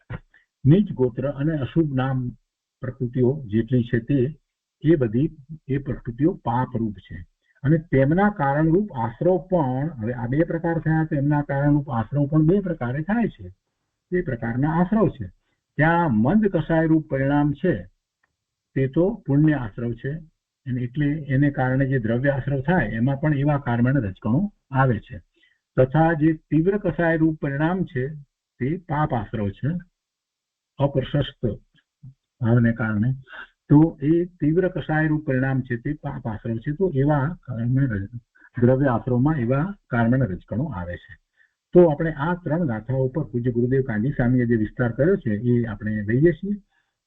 નીચ ગોત્ર અને અશુભ નામ પ્રકૃતિઓ જેટલી છે તે એ બધી એ પ્રકૃતિઓ પાપ રૂપ છે. અને તેમના કારણરૂપ આશ્રવ પણ, હવે આ બે પ્રકાર થયા, તો એમના કારણરૂપ આશ્રવ પણ બે પ્રકારે થાય છે. બે પ્રકારના આશ્રવ છે. ત્યાં મંદ કસાય રૂપ પરિણામ છે તે તો પુણ્ય આશ્રવ છે, એટલે એને કારણે જે દ્રવ્ય આશ્રવ થાય એમાં પણ એવા કર્મણ રજકણો આવે છે. તથા જે તીવ્ર કસાય રૂપ પરિણામ છે તે પાપ આશ્રવ છે, અપ્રશસ્ત ભાવને કારણે. તો એ તીવ્ર કસાય રૂપ પરિણામ છે તે પાપ આશ્રવ છે. તો એવા દ્રવ્ય આશ્રવમાં એવા કર્મણ રજકણો આવે છે. તો આપણે આ ત્રણ ગાથાઓ પર પૂજ્ય ગુરુદેવ કાંજી સ્વામીએ જે વિસ્તાર કર્યો છે એ આપણે લઈએ છીએ.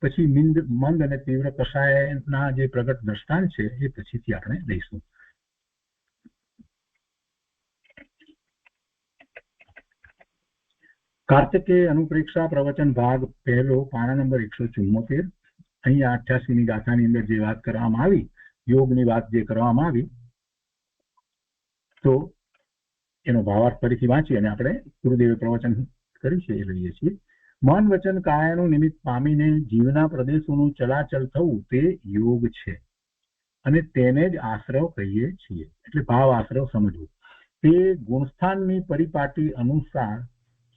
પછી મંદ અને તીવ્ર કસાયના જે પ્રગટ દ્રષ્ટાંત છે એ પછીથી આપણે લઈશું. કાર્તિકેય અનુપ્રેક્ષા પ્રવચન ભાગ પહેલો, પાના નંબર 174. અહીંયા 88ની ગાથાની અંદર જે વાત કરવામાં આવી, યોગની વાત જે કરવામાં આવી, તો એનો ભાવાર્થ ફરીથી વાંચી અને આપણે ગુરુદેવે પ્રવચન કર્યું છે એ લઈએ છીએ. મન વચન કાયાનું નિમિત્ત પામીને જીવના પ્રદેશોનું ચલાચલ થવું તે યોગ છે અને તેને જ આશ્રવ કહીએ છીએ. એટલે ભાવ આશ્રવ સમજવું. તે ગુણસ્થાનની પરિપાટી અનુસાર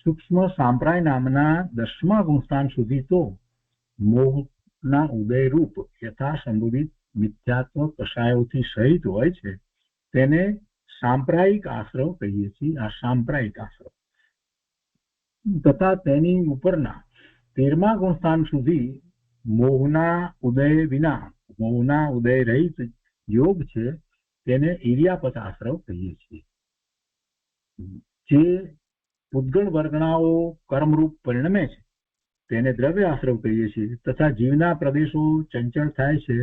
સૂક્ષ્મ સાંપ્રાય નામના 10મા ગુણસ્થાન સુધી તો મોહના ઉદયરૂપ યથા સંભવિત મિથ્યાત્વ કષાયોથી સહિત હોય છે. તેને સાંપ્રાયિક આશ્રવ કહીએ છીએ. આ સાંપ્રાયિક આશ્રવ તથા તેની ઉપરના 13મા ગુણસ્થાન સુધી મોહના ઉદય વિના, મોહના ઉદય રહિત યોગ છે. તેને ઇરિયાપત આશ્રવ કહીએ છીએ. જે ઉદ્ગણ વર્ગણાઓ કર્મરૂપ પરિણમે છે તેને દ્રવ્ય આશ્રવ કહીએ છીએ. તથા જીવના પ્રદેશો ચંચળ થાય છે,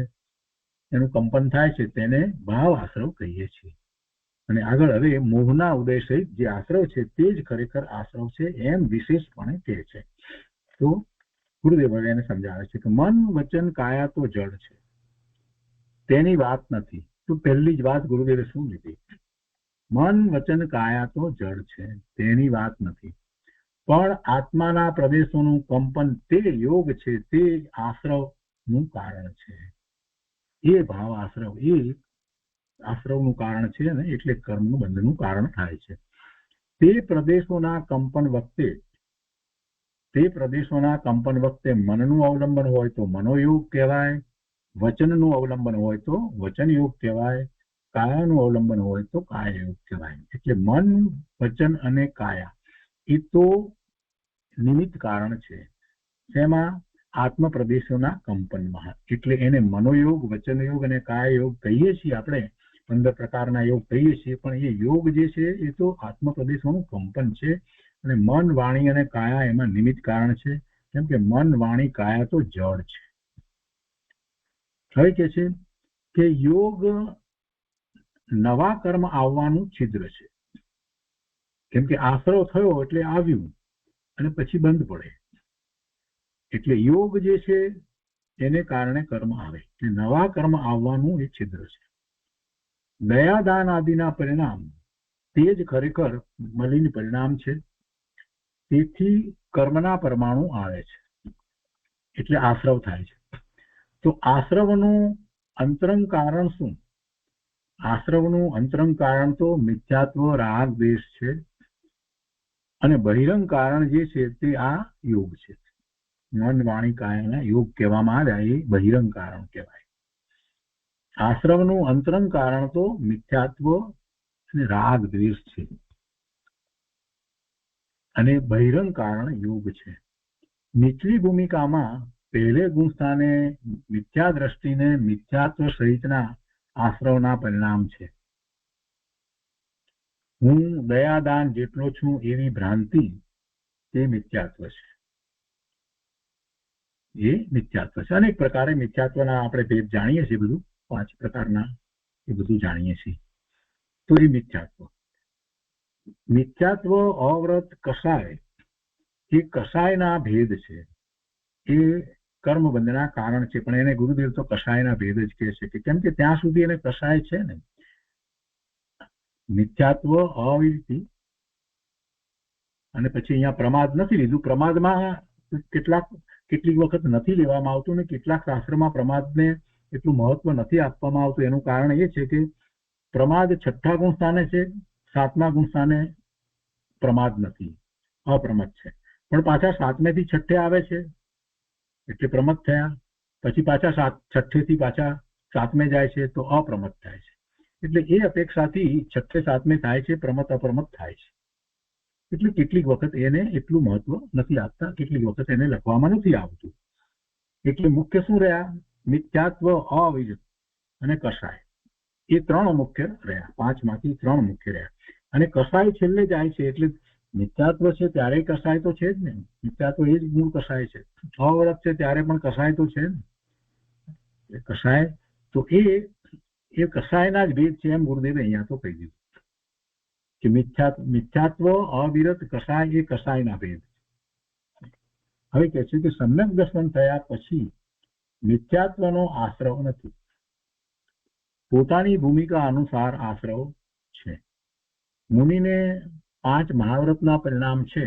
એનું કંપન થાય છે, તેને ભાવ આશ્રવ કહીએ છીએ. અને આગળ હવે મોહના ઉદય સહિત જે આશ્રવ છે તે જ ખરેખર આશ્રવ છે એમ વિશેષપણે કહે છે. તો ગુરુદેવ એને સમજાવે છે કે મન વચન કાયા તો જડ છે, તેની વાત નથી. તો પહેલી જ વાત ગુરુદેવે શું લીધી? મન વચન કાયા તો જડ છે, તેની વાત નથી, પણ આત્માના પ્રદેશોનું કંપન તે યોગ છે, તે આશ્રવનું કારણ છે. એ ભાવ આશ્રવ, એ આશ્રવનું કારણ છે ને એટલે કર્મ બંધનું કારણ થાય છે. તે પ્રદેશોના કંપન વખતે મનનું અવલંબન હોય તો મનોયોગ કહેવાય, વચનનું અવલંબન હોય તો વચન યોગ કહેવાય, કાયાનું અવલંબન હોય તો કાયા યોગ કહેવાય. એટલે મન, વચન અને કાયા એ તો નિમિત્ત કારણ છે. તેમાં આત્મ પ્રદેશોના કંપનમાં. એટલે એને મનોયોગ, વચન યોગ અને કાયા યોગ કહીએ છીએ આપણે. 15 પ્રકારના યોગ કહીએ છીએ, પણ એ યોગ જે છે એ તો આત્મ પ્રદેશોનું કંપન છે. અને મન, વાણી અને કાયા એમાં નિમિત્ત કારણ છે. કેમ કે મન, વાણી, કાયા તો જડ છે. હવે કે છે કે યોગ નવા કર્મ આવવાનું છિદ્ર છે. કેમ કે આશ્રવ થયો એટલે આવ્યું અને પછી બંધ પડે. એટલે યોગ જે છે એને કારણે કર્મ આવે, એટલે નવા કર્મ આવવાનું એ છિદ્ર છે. દયાદાન આદિના પરિણામ તે જ ખરેખર મલિન પરિણામ છે. તેથી કર્મના પરમાણુ આવે છે, એટલે આશ્રવ થાય છે. તો આશ્રવનું અંતરંગ કારણ શું? આશ્રવનું અંતરંગ કારણ તો મિથ્યાત્વ, રાગ, દ્વેષ છે. અને બહિરંગ કારણ જે છે તે આ યોગ છે. મન, વાણી, કાયાના યોગ કહેવામાં આવ્યા, એ બહિરંગ કારણ કહેવાય. આશ્રવનું અંતરંગ કારણ તો મિથ્યાત્વ અને રાગ, દ્વેષ છે. અને બહિરંગ કારણ યોગ છે. નીચલી ભૂમિકામાં પહેલે ગુણસ્થાને મિથ્યા દ્રષ્ટિને મિથ્યાત્વ સહિતના આશ્રવના પરિણામ છે. હું દયાદાન જેટલો છું એવી ભ્રાંતિ તે મિથ્યાત્વ છે. એ મિથ્યાત્વ છે. અનેક પ્રકારે મિથ્યાત્વના આપણે ભેદ જાણીએ છીએ, બધું 5 પ્રકારના એ બધું જાણીએ છીએ. તો એ મિથ્યાત્વ અવ્રત કષાય એ કષાયના ભેદ છે. એ કર્મબંધના કારણ છે. પણ એને ગુરુદેવ તો કષાયના ભેદ જ કહે છે. કેમ કે ત્યાં સુધી એને કષાય છે ને. મિથ્યાત્વ અવિરતિ અને પછી અહીંયા પ્રમાદ નથી લીધું. પ્રમાદમાં કેટલીક વખત નથી લેવામાં આવતું ને કેટલાક શાસ્ત્રમાં પ્રમાદને એટલું મહત્વ નથી આપવામાં આવતું. એનું કારણ એ છે કે પ્રમાદ 6થા ગુણ સ્થાને છે, 7મા ગુણ સ્થાને પ્રમાદ નથી, અપ્રમદ છે. પણ પાછા 7મેથી 6થે આવે છે એટલે પ્રમદ થયા, પછી પાછા 6થેથી પાછા 7મે જાય છે તો અપ્રમદ થાય છે. એટલે એ અપેક્ષાથી 6થે 7મે થાય છે, પ્રમદ અપ્રમદ થાય છે. એટલે કેટલીક વખત એને એટલું મહત્વ નથી આપતા, કેટલીક વખત એને લખવામાં નથી આવતું. એટલે મુખ્ય શું રહ્યા? મિથ્યાત્વ, અવિરત અને કષાય. એ 3 મુખ્ય રહ્યા. 5માંથી 3 મુખ્ય રહ્યા. અને કષાય છેલ્લે જાય છે. એટલે મિથ્યાત્વ છે ત્યારે કષાય તો છે જ ને. મિથ્યાત્વ એ જ મૂળ કષાય છે. અવ્રત છે ત્યારે પણ કષાય તો છે ને. કષાય તો એ કષાયના જ ભેદ છે એમ ગુરુદેવે અહીંયા તો કહી દીધું કે મિથ્યાત્વ, અવિરત, કષાય એ કષાયના ભેદ. હવે કહે છે કે સમ્યક દર્શન થયા પછી મિથ્યાત્વનો આશ્રવ નથી, પોતાની ભૂમિકા અનુસાર આશ્રવ છે. મુનિને 5 મહાવ્રતના પરિણામ છે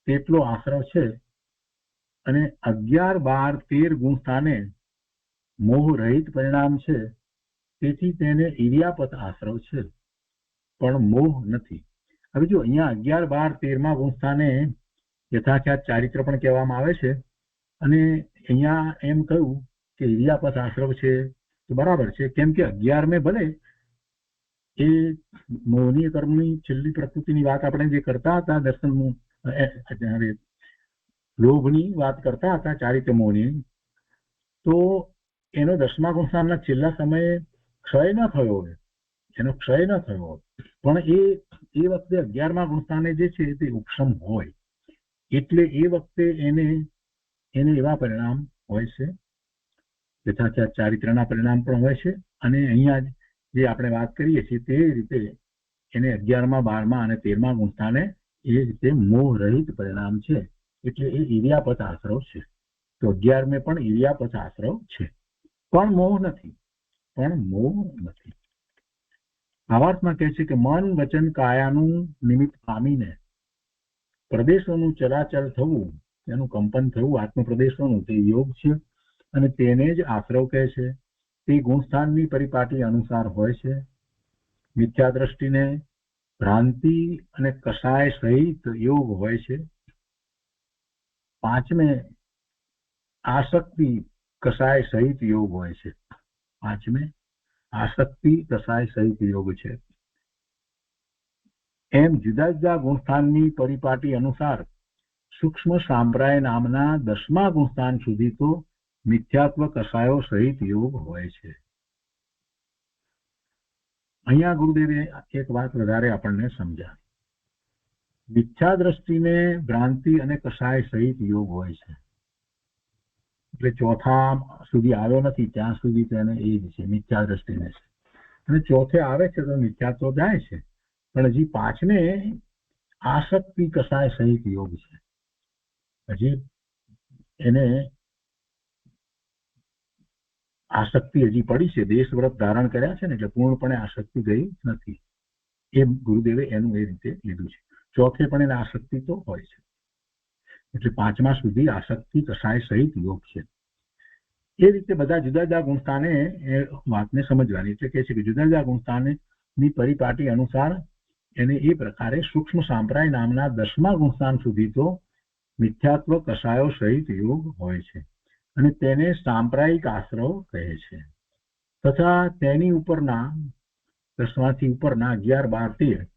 તેટલો આશ્રવ છે, અને 11, 12, 13 ગુણ સ્થાને મોહ રહિત પરિણામ છે, તેથી તેને ઇરિયાપત આશ્રવ છે, પણ મોહ નથી. હવે જો અહીંયા 11, 12, 13મા ગુણ સ્થાને યથાખ્યાત ચારિત્ર પણ કહેવામાં આવે છે, અને અહીંયા એમ કહ્યું કે ઇરિયાપત આશ્રવ છે, તો બરાબર છે, કેમ કે 11મે ભલે એ મોહનીય કર્મની છેલ્લી પ્રકૃતિની વાત આપણે જે કરતા હતા, દર્શનનું લોભની વાત કરતા હતા ચારિત્ર મોહની, તો એનો 10મા ગુણ સ્થાનના છેલ્લા સમયે ક્ષય ન થયો હોય, એનો ક્ષય ન થયો હોય, પણ એ વખતે 11મા ગુણ સ્થાને જે છે તે ઉપશમ હોય, એટલે એ વખતે એને એવા પરિણામ હોય છે, યથાખ્યાત ચારિત્રના પરિણામ પણ હોય છે, અને અહીંયા જે આપણે વાત કરીએ છીએ તે રીતે એને 11મા, 12મા અને 13મા ગુણ સ્થાને એ રીતે મોહ રહિત પરિણામ છે, એટલે એ ઇરિયાપત આશ્રવ છે. તો 11મે પણ ઇરિયાપત આશ્રવ છે, પણ મોહ નથી. ભાવાર્થમાં કહે છે કે મન, વચન, કાયાનું નિમિત્ત પામીને પ્રદેશોનું ચલાચલ થવું, તેનું કંપન થવું, આત્મપ્રદેશોનું તે યોગ છે, અને તેને જ આશ્રવ કહે છે. તે ગુણસ્થાનની પરિપાટી અનુસાર હોય છે. મિથ્યા દ્રષ્ટિને ભ્રાંતિ અને કષાય સહિત યોગ હોય છે. 5મે આસક્તિ કષાય સહિત યોગ હોય છે. 5મે આસક્તિ કષાય સહિત યોગ છે. એમ જુદા જુદા ગુણસ્થાનની પરિપાટી અનુસાર સૂક્ષ્મ સાંપ્રાય નામના 10મા ગુણસ્થાન સુધી તો મિથ્યાત્વ કષાયો સહિત યોગ હોય છે. અહીંયા ગુરુદેવે એક વાત વધારે આપણને સમજાવી. મિથ્યા દ્રષ્ટિને ભ્રાંતિ અને કષાય સહિત યોગ હોય છે, એટલે ચોથા સુધી આવ્યો નથી ત્યાં સુધી તેને એ જ છે, મિથ્યા દ્રષ્ટિને છે, અને ચોથે આવે છે તો મિથ્યાત્વ જાય છે, પણ હજી 5મે આસક્તિ કષાય સહિત યોગ છે. હજી એને આસક્તિ હજી પડી છે, દેશવ્રત ધારણ કર્યા છે ને, એટલે પૂર્ણપણે આસક્તિ ગઈ નથી. એ ગુરુદેવે એનું એ રીતે લીધું છે. ચોથે પણ એને આસક્તિ તો હોય છે, એટલે 5મા સુધી આસક્તિ કષાય સહિત યોગ છે. એ રીતે બધા જુદા જુદા ગુણસ્થાને એ વાતને સમજવાની, એટલે કે છે કે જુદા જુદા ગુણસ્થાનની પરિપાટી અનુસાર એને એ પ્રકારે સૂક્ષ્મ સાંપ્રાય નામના 10મા ગુણસ્થાન સુધી તો મિથ્યાત્વ કષાયો સહિત યોગ હોય છે, અને તેને સાંપ્રાયિક આશ્રવ કહે છે. તથા તેની ઉપરના 10માથી ઉપરના 11, 12,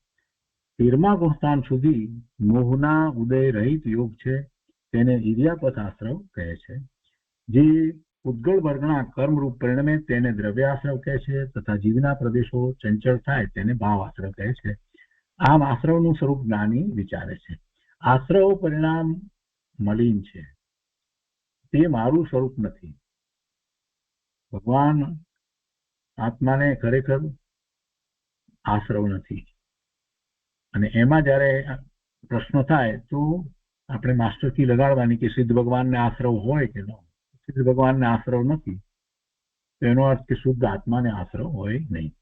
13મા ગુણસ્થાન સુધી મોહના ઉદય રહિત યોગ છે, તેને ઇરિયાપત આશ્રવ કહે છે. જે ઉદ્ગળ વર્ગના કર્મરૂપ પરિણમે તેને દ્રવ્યાશ્રવ કહે છે, તથા જીવના પ્રદેશો ચંચળ થાય તેને ભાવ આશ્રવ કહે છે. આમ આશ્રવનું સ્વરૂપ જ્ઞાની વિચારે છે. આશ્રવ પરિણામ મલિન છે, તે મારું સ્વરૂપ નથી. ભગવાન આત્માને ખરેખર આશ્રવ નથી, અને એમાં જયારે પ્રશ્ન થાય તો આપણે માસ્ટર કી લગાડવાની કે સિદ્ધ ભગવાનને આશ્રવ હોય કે ન હોય. સિદ્ધ ભગવાનને આશ્રવ નથી, તો એનો અર્થ કે શુદ્ધ આત્માને આશ્રવ હોય નહીં.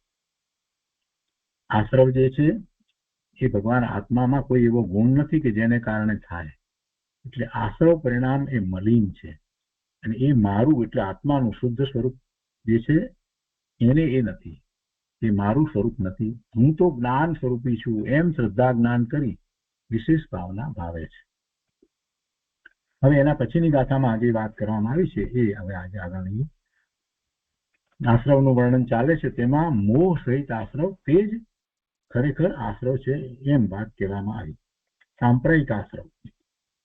આશ્રવ જે છે એ ભગવાન આત્મામાં કોઈ એવો ગુણ નથી કે જેને કારણે થાય, એટલે આશ્રવ પરિણામ એ મલિન છે, અને એ મારું એટલે આત્માનું શુદ્ધ સ્વરૂપ જે છે એને એ નથી, એ મારું સ્વરૂપ નથી. હું તો જ્ઞાન સ્વરૂપી છું એમ શ્રદ્ધા જ્ઞાન કરી વિશેષ ભાવના ભાવે છે. હવે એના પછીની ગાથામાં જે વાત કરવામાં આવી છે એ હવે આજે આગળની આશ્રવનું વર્ણન ચાલે છે, તેમાં મોહ સહિત આશ્રવ તે જ ખરેખર આશ્રવ છે એમ વાત કહેવામાં આવી. સાંપ્રાયિક આશ્રવ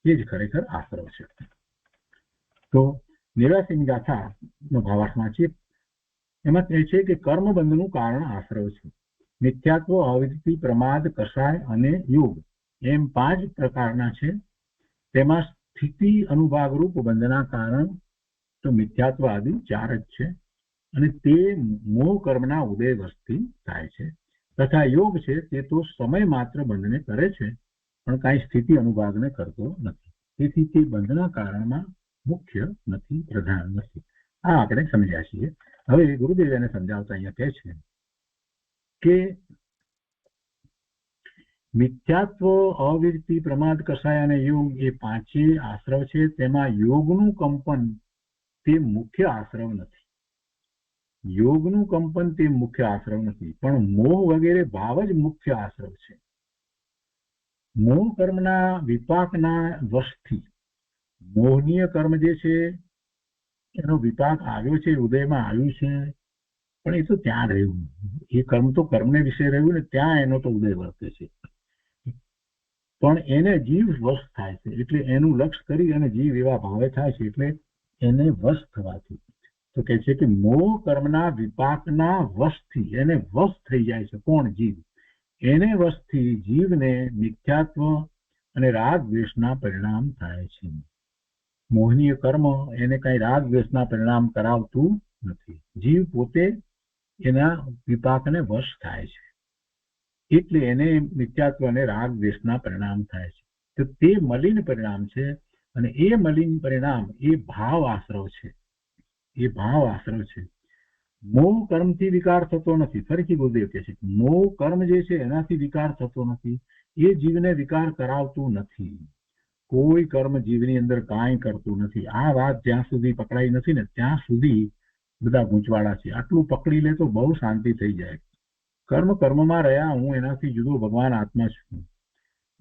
એ જ ખરેખર આશ્રવ છે. તો 89મી ગાથાનો ભાવાર્થ વાંચીએ. એમાં કહે છે કે કર્મબંધનું કારણ આશ્રવ છે. મિથ્યાત્વ, અવિદ્તિ, પ્રમાદ, કષાય અને યોગ એમ 5 પ્રકારના છે. તેમાં સ્થિતિ અનુભાગરૂપ બંધના કારણ તો મિથ્યાત્વ આદિ 4 જ છે, અને તે મોહ કર્મના ઉદય વસ્તી થાય છે. તથા યોગ છે તે તો સમય માત્ર બંધને કરે છે, પણ કાંઈ સ્થિતિ અનુભાગને કરતો નથી. તેથી તે બંધના કારણમાં મુખ્ય નથી, પ્રધાન નથી. આ આપણે સમજ્યા છીએ. હવે ગુરુદેવ એને સમજાવતા અહીંયા કહે છે કે મિથ્યાત્વ, અવિરતિ, પ્રમાદ, કષાય અને યોગ એ પાંચે આશ્રવ છે. તેમાં યોગનું કંપન તે મુખ્ય આશ્રવ નથી. યોગનું કંપન તે મુખ્ય આશ્રવ નથી, પણ મોહ વગેરે ભાવ જ મુખ્ય આશ્રવ છે. મોહ કર્મના વિપાકના વશથી, મોહનીય કર્મ જે છે એનો વિપાક આવ્યો છે, ઉદયમાં આવ્યું છે, પણ એ તો ત્યાં રહ્યું. એ કર્મ તો કર્મને વિશે રહ્યું ને, ત્યાં એનો તો ઉદય વર્તે છે. પણ એને જીવ વશ થાય છે, એટલે એનું લક્ષ્ય કરી અને જીવ એવા ભાવે થાય છે, એટલે એને વશ થવાથી. તો કહે છે કે મોહ કર્મના વિપાકના વશથી એને વશ થઈ જાય છે. કોણ? જીવ. એને વશથી જીવને મિથ્યાત્વ અને રાગ દ્વેષના પરિણામ થાય છે. મોહનીય કર્મ એને કઈ રાગ દ્વેષના પરિણામ કરાવતું નથી. જીવ પોતે એના વિપાકને વશ થાય છે, એટલે એને મિથ્યાત્વ અને રાગ દ્વેષના પરિણામ થાય છે. તો તે મલિન પરિણામ છે, અને એ મલિન પરિણામ એ ભાવ આશ્રવ છે. એ ભાવ આશ્રવ છે. મોહ કર્મથી વિકાર થતો નથી. ફરીથી ગુરુદેવ કહે છે મોહ કર્મ જે છે એનાથી વિકાર થતો નથી. એ જીવને વિકાર કરાવતું નથી. કોઈ કર્મ જીવની અંદર કાંઈ કરતું નથી. આ વાત જ્યાં સુધી પકડાઈ નથી ને ત્યાં સુધી બધા ગૂંચવાડા છે. આટલું પકડી લે તો બહુ શાંતિ થઈ જાય. કર્મ કર્મમાં રહ્યા, હું એનાથી જુદો ભગવાન આત્મા છું.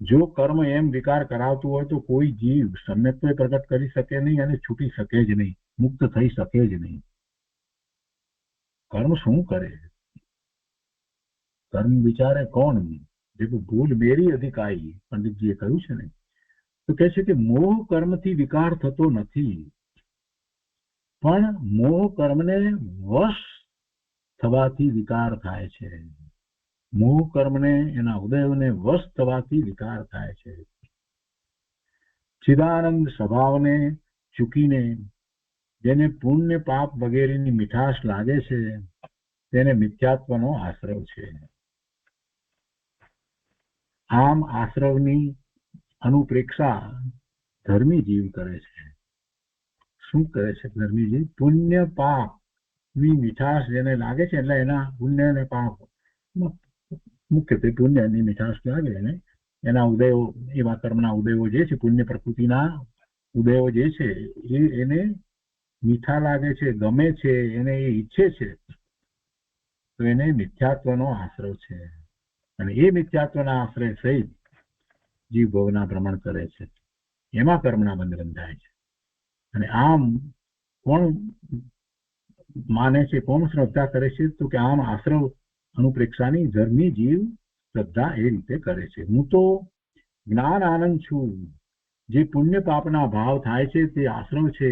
જો કર્મ એમ વિકાર કરાવતું હોય તો કોઈ જીવ સમ્યત્વ પ્રગટ કરી શકે નહીં અને છૂટી શકે જ નહીં, મુક્ત થઈ શકે જ નહીં. કર્મ શું કરે? કર્મ વિચારે કોણ? જેવું ભૂલ મેરી અધિકારી, પંડિતજીએ કહ્યું છે ને. તો કહે છે કે મોહ કર્મથી વિકાર થતો નથી, પણ મોહ કર્મને વશ થવાથી વિકાર થાય છે. મોહ કર્મને, એના ઉદયને વશ થવાથી વિકાર થાય છે. ચિદાનંદ સ્વભાવને ચૂકીને જેને પુણ્ય પાપ વગેરેની મીઠાશ લાગે છે તેને મિથ્યાત્વનો આશ્રવ છે. આમ આશ્રવની અનુપ્રેક્ષા ધર્મી જીવ કરે છે. શું કરે છે ધર્મી જીવ? પુણ્ય પાપ ની મીઠાશ જેને લાગે છે, એટલે એના પુણ્ય અને પાપ, મુખ્યત્વે પુણ્યની મીઠાશ લાગે એને, એના ઉદયો, એવા કર્મના ઉદયો જે છે, પુણ્ય પ્રકૃતિના ઉદયો જે છે એને મીઠા લાગે છે, ગમે છે, એને એ ઈચ્છે છે, તો એને મિથ્યાત્વનો આશ્રય છે. અને એ મિથ્યાત્વના આશ્રય સહિત જીવ ભવના ભ્રમણ કરે છે. એમાં કર્મના બંધન થાય છે. અને આમ કોણ માને છે, કોણ શ્રદ્ધા કરે છે? તો કે આમ આશ્રવ અનુપ્રેક્ષાની ધર્મી જીવ શ્રદ્ધા એ રીતે કરે છે. હું તો જ્ઞાન આનંદ છું. જે પુણ્ય પાપના ભાવ થાય છે તે આશ્રવ છે.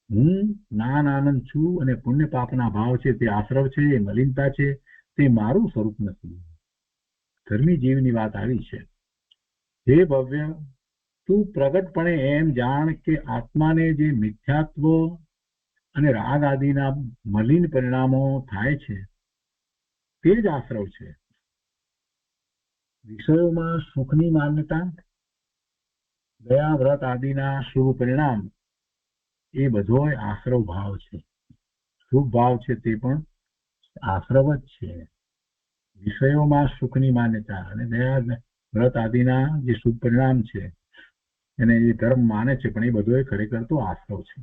હું જ્ઞાન આનંદ છું, અને પુણ્ય પાપના ભાવ છે તે આશ્રવ છે, એ મલિનતા છે, તે મારું સ્વરૂપ નથી. ધર્મી જીવની વાત આવી છે. હે ભવ્ય, તું પ્રગટપણે એમ જાણ કે આત્માને જે મિથ્યાત્વ અને રાગ આદિના મલિન પરિણામો થાય છે તે જ આશ્રવ છે. વિષયોમાં સુખની માન્યતા, દયા, વ્રત આદિના શુભ પરિણામ એ બધો આશ્રવ ભાવ છે. શુભ ભાવ છે તે પણ આશ્રવ જ છે. વિષયોમાં સુખની માન્યતા અને દયા, વ્રત આદિના જે શુભ પરિણામ છે એને એ ધર્મ માને છે, પણ એ બધો ખરેખર તો આશ્રવ છે.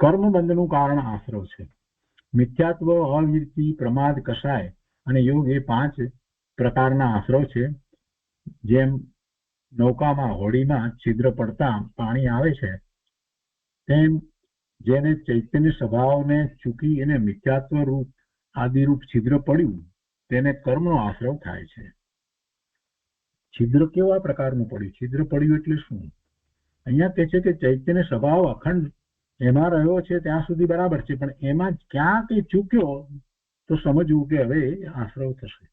કર્મબંધનું કારણ આશ્રવ છે. મિથ્યાત્વ, અવિરતિ, પ્રમાદ, કષાય અને યોગ એ 5 પ્રકારના આશ્રવ છે. જેમ નૌકામાં, હોડીમાં છિદ્ર પડતા પાણી આવે છે, તેમ જેને ચૈતન્ય સ્વભાવને ચૂકી અને મિથ્યાત્વ રૂપ આદિરૂપ છિદ્ર પડ્યું તેને કર્મનો આશ્રવ થાય છે. છિદ્ર કેવા પ્રકારનું પડ્યું? છિદ્ર પડ્યું એટલે શું? અહીંયા કહે છે કે ચૈતન્ય સ્વભાવ અખંડ એમાં રહ્યો છે ત્યાં સુધી બરાબર છે, પણ એમાં ક્યાં કઈ ચૂક્યો તો સમજવું કે હવે આશ્રવ થશે.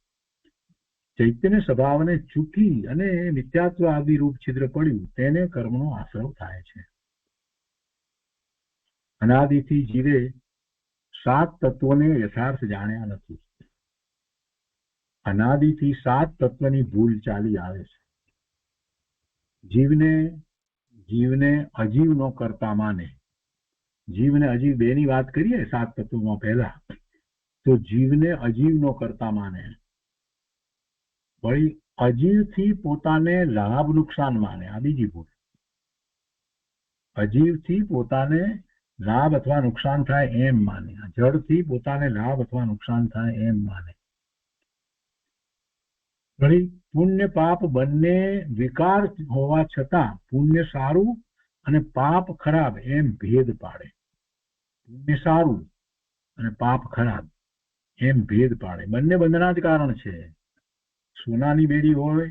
ચૈતન્ય સ્વભાવને ચૂકી અને મિથ્યાત્વ આદિ રૂપ છિદ્ર પડ્યું તેને કર્મનો આશ્રવ થાય છે. અનાદિથી જીવે 7 તત્વોને યથાર્થ જાણ્યા નથી. અનાદિથી 7 તત્વની ભૂલ ચાલી આવે છે. જીવને અજીવનો કરતા માને. જીવ ને અજીવ બેની વાત કરીએ 7 તત્વોમાં પહેલા, તો જીવને અજીવનો કરતા માને. વળી અજીવથી પોતાને લાભ નુકસાન માને. આ બીજી ભૂલ. અજીવથી પોતાને લાભ અથવા નુકસાન થાય એમ માને. જડથી પોતાને લાભ અથવા નુકસાન થાય એમ માને. વળી પુણ્ય પાપ બંને વિકાર હોવા છતાં પુણ્ય સારું અને પાપ ખરાબ એમ ભેદ પાડે. પુણ્ય સારું અને પાપ ખરાબ એમ ભેદ પાડે. બંને બંધના જ કારણ છે. સોનાની બેડી હોય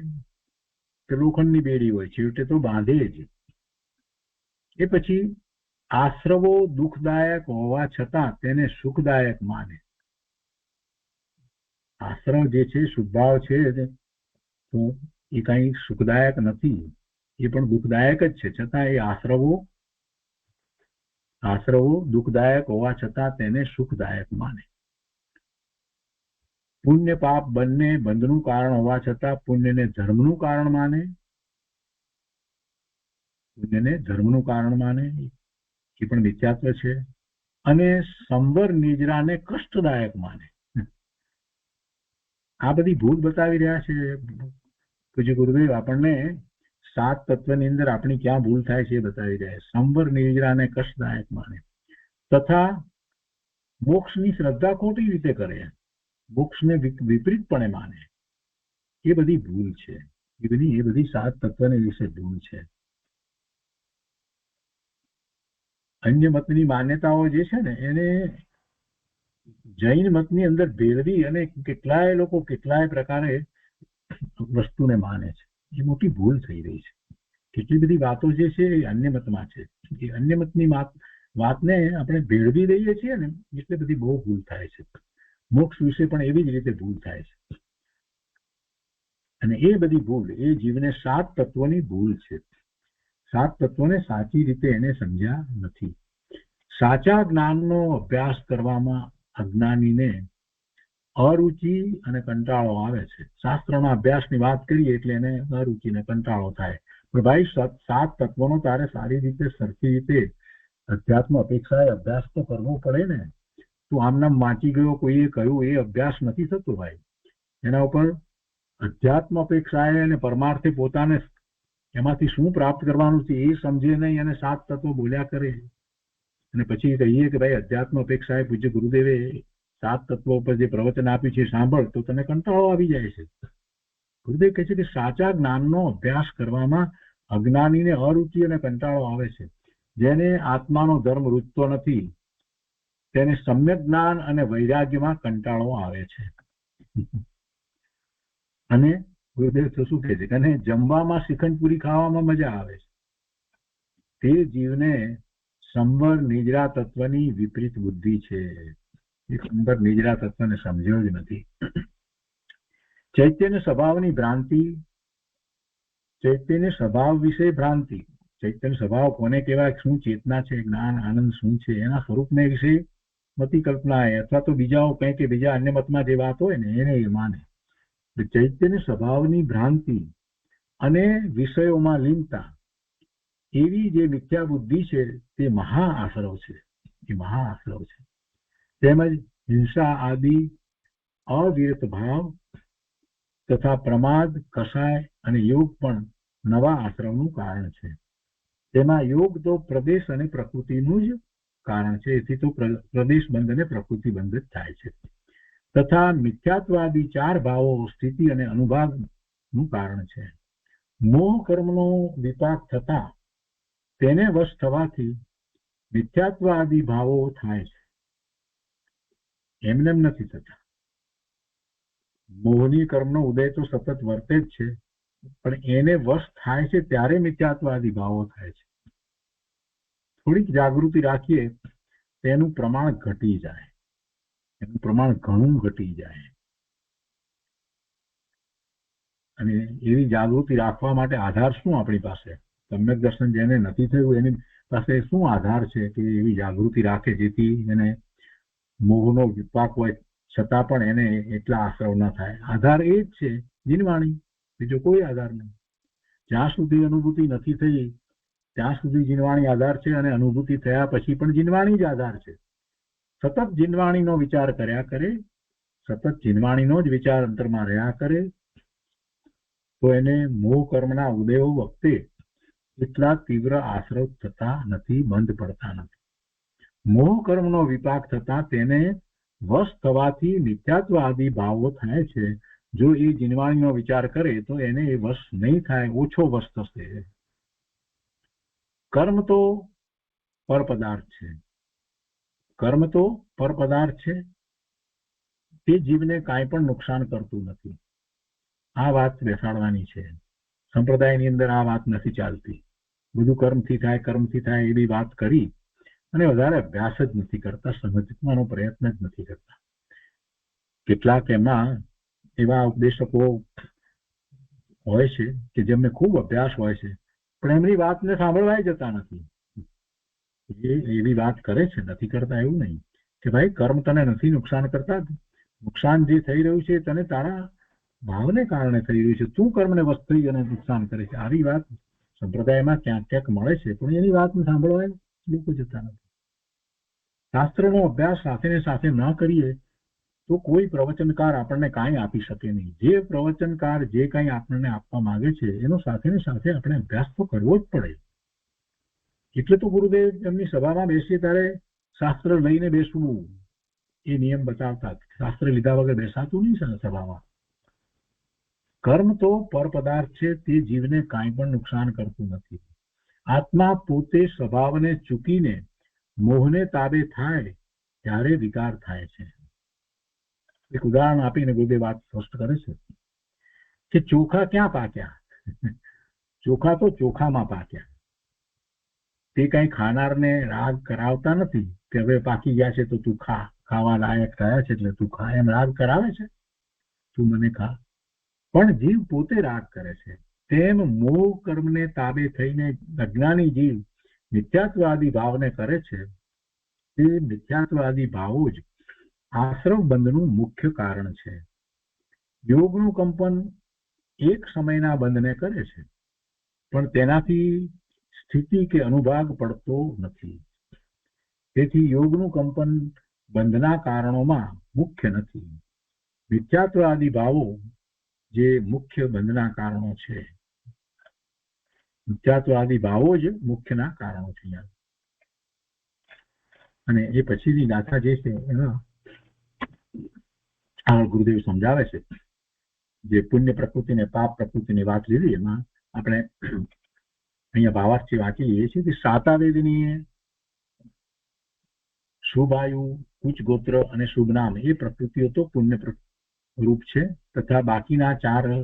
કે લોખંડની બેડી હોય, છેવટે તો બાંધે જ. એ પછી આશ્રવો દુઃખદાયક હોવા છતાં તેને સુખદાયક માને. આશ્રવ જે છે, શુદ્ધાવ છે, તો એ કઈ સુખદાયક નથી, એ પણ દુઃખદાયક જ છે. છતાં એ આશ્રવો દુઃખદાયક હોવા છતાં તેને સુખદાયક માને. પુણ્ય પાપ બંને બંધનું કારણ હોવા છતાં પુણ્યને ધર્મનું કારણ માને. પુણ્યને ધર્મનું કારણ માને, એ પણ મિથ્યાત્વ છે. અને સંવર નિજરાને કષ્ટદાયક માને. આ બધી ભૂલ બતાવી રહ્યા છે પૂજ્ય ગુરુદેવ. આપણને 7 તત્વની અંદર આપણી ક્યાં ભૂલ થાય છે એ બતાવી રહ્યા છે. સંવર નિજરાને કષ્ટદાયક માને તથા મોક્ષની શ્રદ્ધા ખોટી રીતે કરે, મોક્ષને વિપરીતપણે માને. એ બધી ભૂલ છે. એ બધી 7 તત્વની વિશે ભૂલ છે. અન્ય મતની માન્યતાઓ જે છે ને, એને જૈન મતની અંદર ભેળવી અને કેટલાય લોકો કેટલાય પ્રકારે વસ્તુને માને છે. એ મોટી ભૂલ થઈ રહી છે. કેટલી બધી વાતો જે છે એ અન્ય મતમાં છે. એ અન્ય મતની વાતને આપણે ભેળવી દઈએ છીએ ને, એટલે બધી બહુ ભૂલ થાય છે. મોક્ષ વિશે પણ એવી જ રીતે ભૂલ થાય છે. અને એ બધી ભૂલ એ જીવને 7 તત્વોની ભૂલ છે. 7 તત્વોને સાચી રીતે એને સમજ્યા નથી. સાચા જ્ઞાનનો અભ્યાસ કરવામાં અજ્ઞાનીને અરુચિ અને કંટાળો આવે છે. શાસ્ત્રના અભ્યાસની વાત કરીએ એટલે એને અરુચિ અને કંટાળો થાય. પણ ભાઈ 7 તત્વોનો તારે સારી રીતે સરખી રીતે અધ્યાત્મ અપેક્ષાએ અભ્યાસ તો કરવો પડે ને. તું આમનામ વાંચી ગયો, કોઈએ કહ્યું, એ અભ્યાસ નથી થતો ભાઈ. એના ઉપર અધ્યાત્મ અપેક્ષાએ અને પરમાર્થે પોતાને એમાંથી શું પ્રાપ્ત કરવાનું છે એ સમજે નહીં અને 7 તત્વો બોલ્યા કરે. અને પછી કહીએ કે ભાઈ અધ્યાત્મ અપેક્ષાએ પૂજ્ય ગુરુદેવે 7 તત્વો ઉપર જે પ્રવચન આપ્યું છે સાંભળ, તો તને કંટાળો આવી જાય છે. ગુરુદેવ કહે છે કે સાચા જ્ઞાનનો અભ્યાસ કરવામાં અજ્ઞાનીને અરુચિ અને કંટાળો આવે છે. જેને આત્માનો ધર્મ રૂચતો નથી તેને સમ્યક જ્ઞાન અને વૈરાગ્યમાં કંટાળો આવે છે. અને ગુરુદેવ તો શું કહે છે કે જમવામાં શ્રીખંડ પૂરી ખાવામાં મજા આવે છે. તે જીવને સંવર નિજરા તત્વની વિપરીત બુદ્ધિ છે. એ સંવર નિજરા તત્વને સમજ્યો જ નથી. ચૈતન્ય સ્વભાવની ભ્રાંતિ, ચૈતન્ય સ્વભાવ વિશે ભ્રાંતિ. ચૈતન્ય સ્વભાવ કોને કહેવાય, શું ચેતના છે, જ્ઞાન આનંદ શું છે, એના સ્વરૂપને વિશે મતિ કલ્પના અથવા તો બીજાઓ કંઈ કે બીજા અન્ય મતમાં જે વાત હોય ને એને એ માને. ચૈતન્ય સ્વભાવની ભ્રાંતિ અને વિષયોમાં લીનતા એવી જે મિથ્યા બુદ્ધિ છે તે મહાઆશ્રવ છે. એ મહાઆશ્રવ છે. તેમજ હિંસા આદિ અવિરત ભાવ તથા પ્રમાદ, કષાય અને યોગ પણ નવા આશ્રમનું કારણ છે. તેમાં યોગ તો પ્રદેશ અને પ્રકૃતિનું જ કારણ છે. એથી તો પ્રદેશ બંધ અને પ્રકૃતિ બંધ જ થાય છે. તથા મિથ્યાત્વાદી 4 ભાવો સ્થિતિ અને અનુભાવનું કારણ છે. મોહ કર્મનો વિપાક થતા તેને વશ થવાથી મિથ્યાત્વાદી ભાવો થાય છે. એમનેમ નથી થતા. મોહની કર્મનો ઉદય તો સતત વર્તે જ છે, પણ એને વશ થાય છે ત્યારે મિથ્યાત્વાદી ભાવો થાય છે. થોડીક જાગૃતિ રાખીએ તેનું પ્રમાણ ઘટી જાય, એનું પ્રમાણ ઘણું ઘટી જાય. અને એવી જાગૃતિ રાખવા માટે આધાર શું આપણી પાસે? સમ્યક દર્શન જેને નથી થયું એની પાસે શું આધાર છે કે એવી જાગૃતિ રાખે જેથી એને મોહનો વિપાક હોય છતાં પણ એને એટલા આશ્રવ ન થાય? આધાર એ જ છે જીનવાણી, બીજો કોઈ આધાર નહીં. જ્યાં સુધી અનુભૂતિ નથી થઈ ત્યાં સુધી જીનવાણી આધાર છે, અને અનુભૂતિ થયા પછી પણ જીનવાણી જ આધાર છે. સતત જીનવાણીનો વિચાર કર્યા કરે, સતત જીનવાણીનો જ વિચાર અંતરમાં રહ્યા કરે, તો એને મોહ કર્મના ઉદયો વખતે એટલા તીવ્ર આશ્રવ થતા નથી, બંધ પડતા નથી. મોહ કર્મનો વિપાક થતા તેને વશ થવાથી મિથ્યાત્વ આદિ ભાવો થાય છે. જો એ જીનવાણીનો વિચાર કરે તો એને એ વશ નહીં થાય, ઓછો વશ થશે. કર્મ તો પર પદાર્થ છે, કર્મ તો પર પદાર્થ છે, તે જીવને કાંઈ પણ નુકસાન કરતું નથી. આ વાત બેસાડવાની છે. સંપ્રદાયની અંદર આ વાત નથી ચાલતી. બધું કર્મથી થાય, કર્મથી થાય એવી વાત કરી અને વધારે અભ્યાસ જ નથી કરતા, સમજવાનો પ્રયત્ન જ નથી કરતા. કેટલાક એમાં એવા ઉપદેશકો હોય છે કે જેમને ખૂબ અભ્યાસ હોય છે, પણ એમની વાતને સાંભળવા જતા નથી. એ એવી વાત કરે છે, નથી કરતા એવું નહીં કે ભાઈ કર્મ તને નથી નુકસાન કરતા, નુકસાન જે થઈ રહ્યું છે તને તારા ભાવને કારણે થઈ રહ્યું છે, તું કર્મને વસ્ત થઈ અને નુકસાન કરે છે. આવી વાત સંપ્રદાયમાં ક્યાંક ક્યાંક મળે છે, પણ એની વાતને સાંભળવા લોકો જતા નથી. શાસ્ત્રનો અભ્યાસ સાથે ને સાથે ન કરીએ તો કોઈ પ્રવચનકાર આપણને કાંઈ આપી શકે નહીં. જે પ્રવચનકાર જે કાંઈ આપણને આપવા માંગે છે એનો સાથે ને સાથે આપણે અભ્યાસ તો કરવો જ પડે. એટલે તો ગુરુદેવ એમની સભામાં બેસીએ ત્યારે શાસ્ત્ર લઈને બેસવું એ નિયમ બતાવતા. શાસ્ત્ર લીધા વગર બેસાતું નહીં સભામાં. કર્મ તો પર પદાર્થ છે, તે જીવને કાંઈ પણ નુકસાન કરતું નથી. આત્મા પોતે સ્વભાવને ચૂકીને મોહને તાબે થાય ત્યારે વિકાર થાય છે. એક ઉદાહરણ આપીને ગુરુદેવ વાત સ્પષ્ટ કરે છે કે ચોખા ક્યાં પાક્યા? ચોખા તો ચોખામાં પાક્યા. તે કઈ ખાનારને રાગ કરાવતા નથી કે હવે પાકી ગયા છે તો તું ખા, ખાવા લાયક થયા છે એટલે તું ખા, એમ રાગ કરાવે છે તું મને ખા. પણ જીવ પોતે રાગ કરે છે. તેમ મોહ કર્મને તાબે થઈને અજ્ઞાની જીવ મિથ્યાત્વાદી ભાવને કરે છે. તે મિથ્યાત્વાદી ભાવો જ આશ્રવ બંધનું મુખ્ય કારણ છે. યોગનું કંપન એક સમયના બંધને કરે છે, પણ તેનાથી સ્થિતિ કે અનુભાગ પડતો નથી. તેથી યોગનું કંપન બંધના કારણોમાં મુખ્ય નથી. મિથ્યાત્વાદી ભાવો જે મુખ્ય બંધના કારણો છે, મિથ્યાત્વાદી ભાવો જ મુખ્યના કારણો છે. અને એ પછીની ગાથા જે છે એમાં આ ગુરુદેવ સમજાવે છે. જે પુણ્ય પ્રકૃતિ ને પાપ પ્રકૃતિની વાત લીધી એમાં આપણે અહીંયા ભાવાર્થથી વાંચી લઈએ છીએ કે સાતાવેદની શુભાયુ, ઉચ્ચ ગોત્ર અને શુભ નામ એ પ્રકૃતિઓ તો પુણ્ય રૂપ છે, તથા બાકીના 4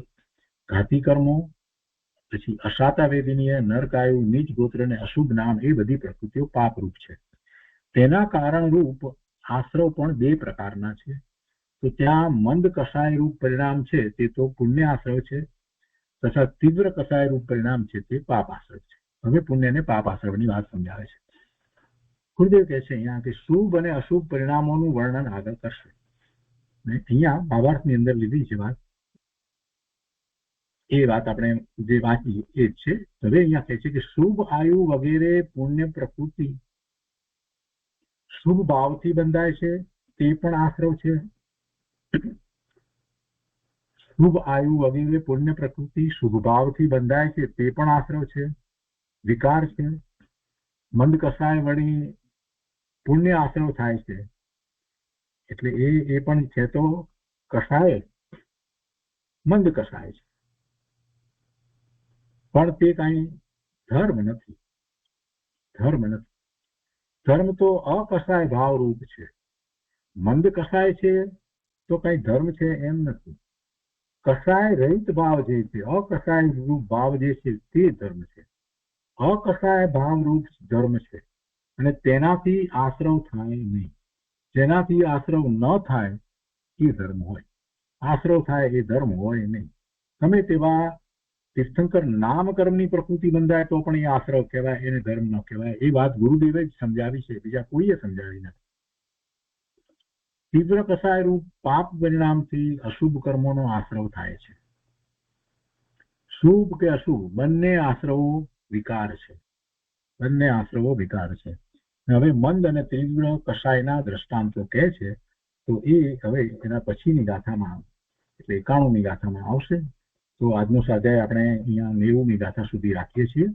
ઘાતી કર્મો, પછી અસાતાવેદનીય, નરકાયુ, નીચ ગોત્ર અને અશુભ નામ એ બધી પ્રકૃતિઓ પાપ રૂપ છે. તેના કારણ રૂપ આશ્રવ પણ 2 પ્રકારના છે. તો ત્યાં મંદ કષાય રૂપ પરિણામ છે તે તો પુણ્ય આશ્રવ છે, તથા તીવ્ર કષાય રૂપ પરિણામ છે તે પાપ આશ્રવ છે. હવે પુણ્ય અને પાપ આશ્રવની વાત સમજાવે છે. ગુરુદેવ કહે છે અહીંયા કે શુભ અને અશુભ પરિણામોનું વર્ણન આગળ કરશે. અહીંયા ભાવાર્થની અંદર લીધી છે વાત, એ વાત આપણે જે વાંચી એ જ છે. હવે અહીંયા કહે છે કે શુભ આયુ વગેરે પુણ્ય પ્રકૃતિ શુભ ભાવથી બંધાય છે તે પણ આશ્રવ છે. શુભ આયુ વગેરે પુણ્ય પ્રકૃતિ શુભ ભાવથી બંધાય છે તે પણ આશ્રવ છે, વિકાર છે. મંદ કષાય વળી પુણ્ય આશ્રવ થાય છે, એટલે એ પણ છે તો કષાય મંદ કષાય છે, પણ તે કઈ ધર્મ નથી. ધર્મ નથી. ધર્મ તો અકષાય ભાવ રૂપ છે. મંદ કષાય છે તો કઈ ધર્મ છે એમ નથી. કષાય રહિત ભાવ જે છે, અકષાય રૂપ ભાવ જે છે તે ધર્મ છે. અકષાય ભાવ રૂપ ધર્મ છે અને તેનાથી આશ્રવ થાય નહીં. જેનાથી આશ્રવ ન થાય એ ધર્મ હોય, આશ્રવ થાય એ ધર્મ હોય નહીં. તમે તેવા તીર્થંકર નામકર્મની પ્રકૃતિ બંધાય તો પણ એ આશ્રવ કહેવાય, એને ધર્મ ન કહેવાય. એ વાત ગુરુદેવે જ સમજાવી છે, બીજા કોઈએ સમજાવી નથી. તીવ્ર કષાય રૂપ પાપ પરિણામથી અશુભ કર્મોનો આશ્રવ થાય છે. શુભ કે અશુભ બંને આશ્રવો વિકાર છે. બંને આશ્રવો વિકાર છે. હવે મંદ અને તીવ્ર કષાયના દ્રષ્ટાંતો કહે છે, તો એ હવે એના પછીની ગાથામાં એટલે 91મી ગાથામાં આવશે. તો આજનો સ્વાધ્યાય આપણે અહીંયા 90મી ગાથા સુધી રાખીએ છીએ.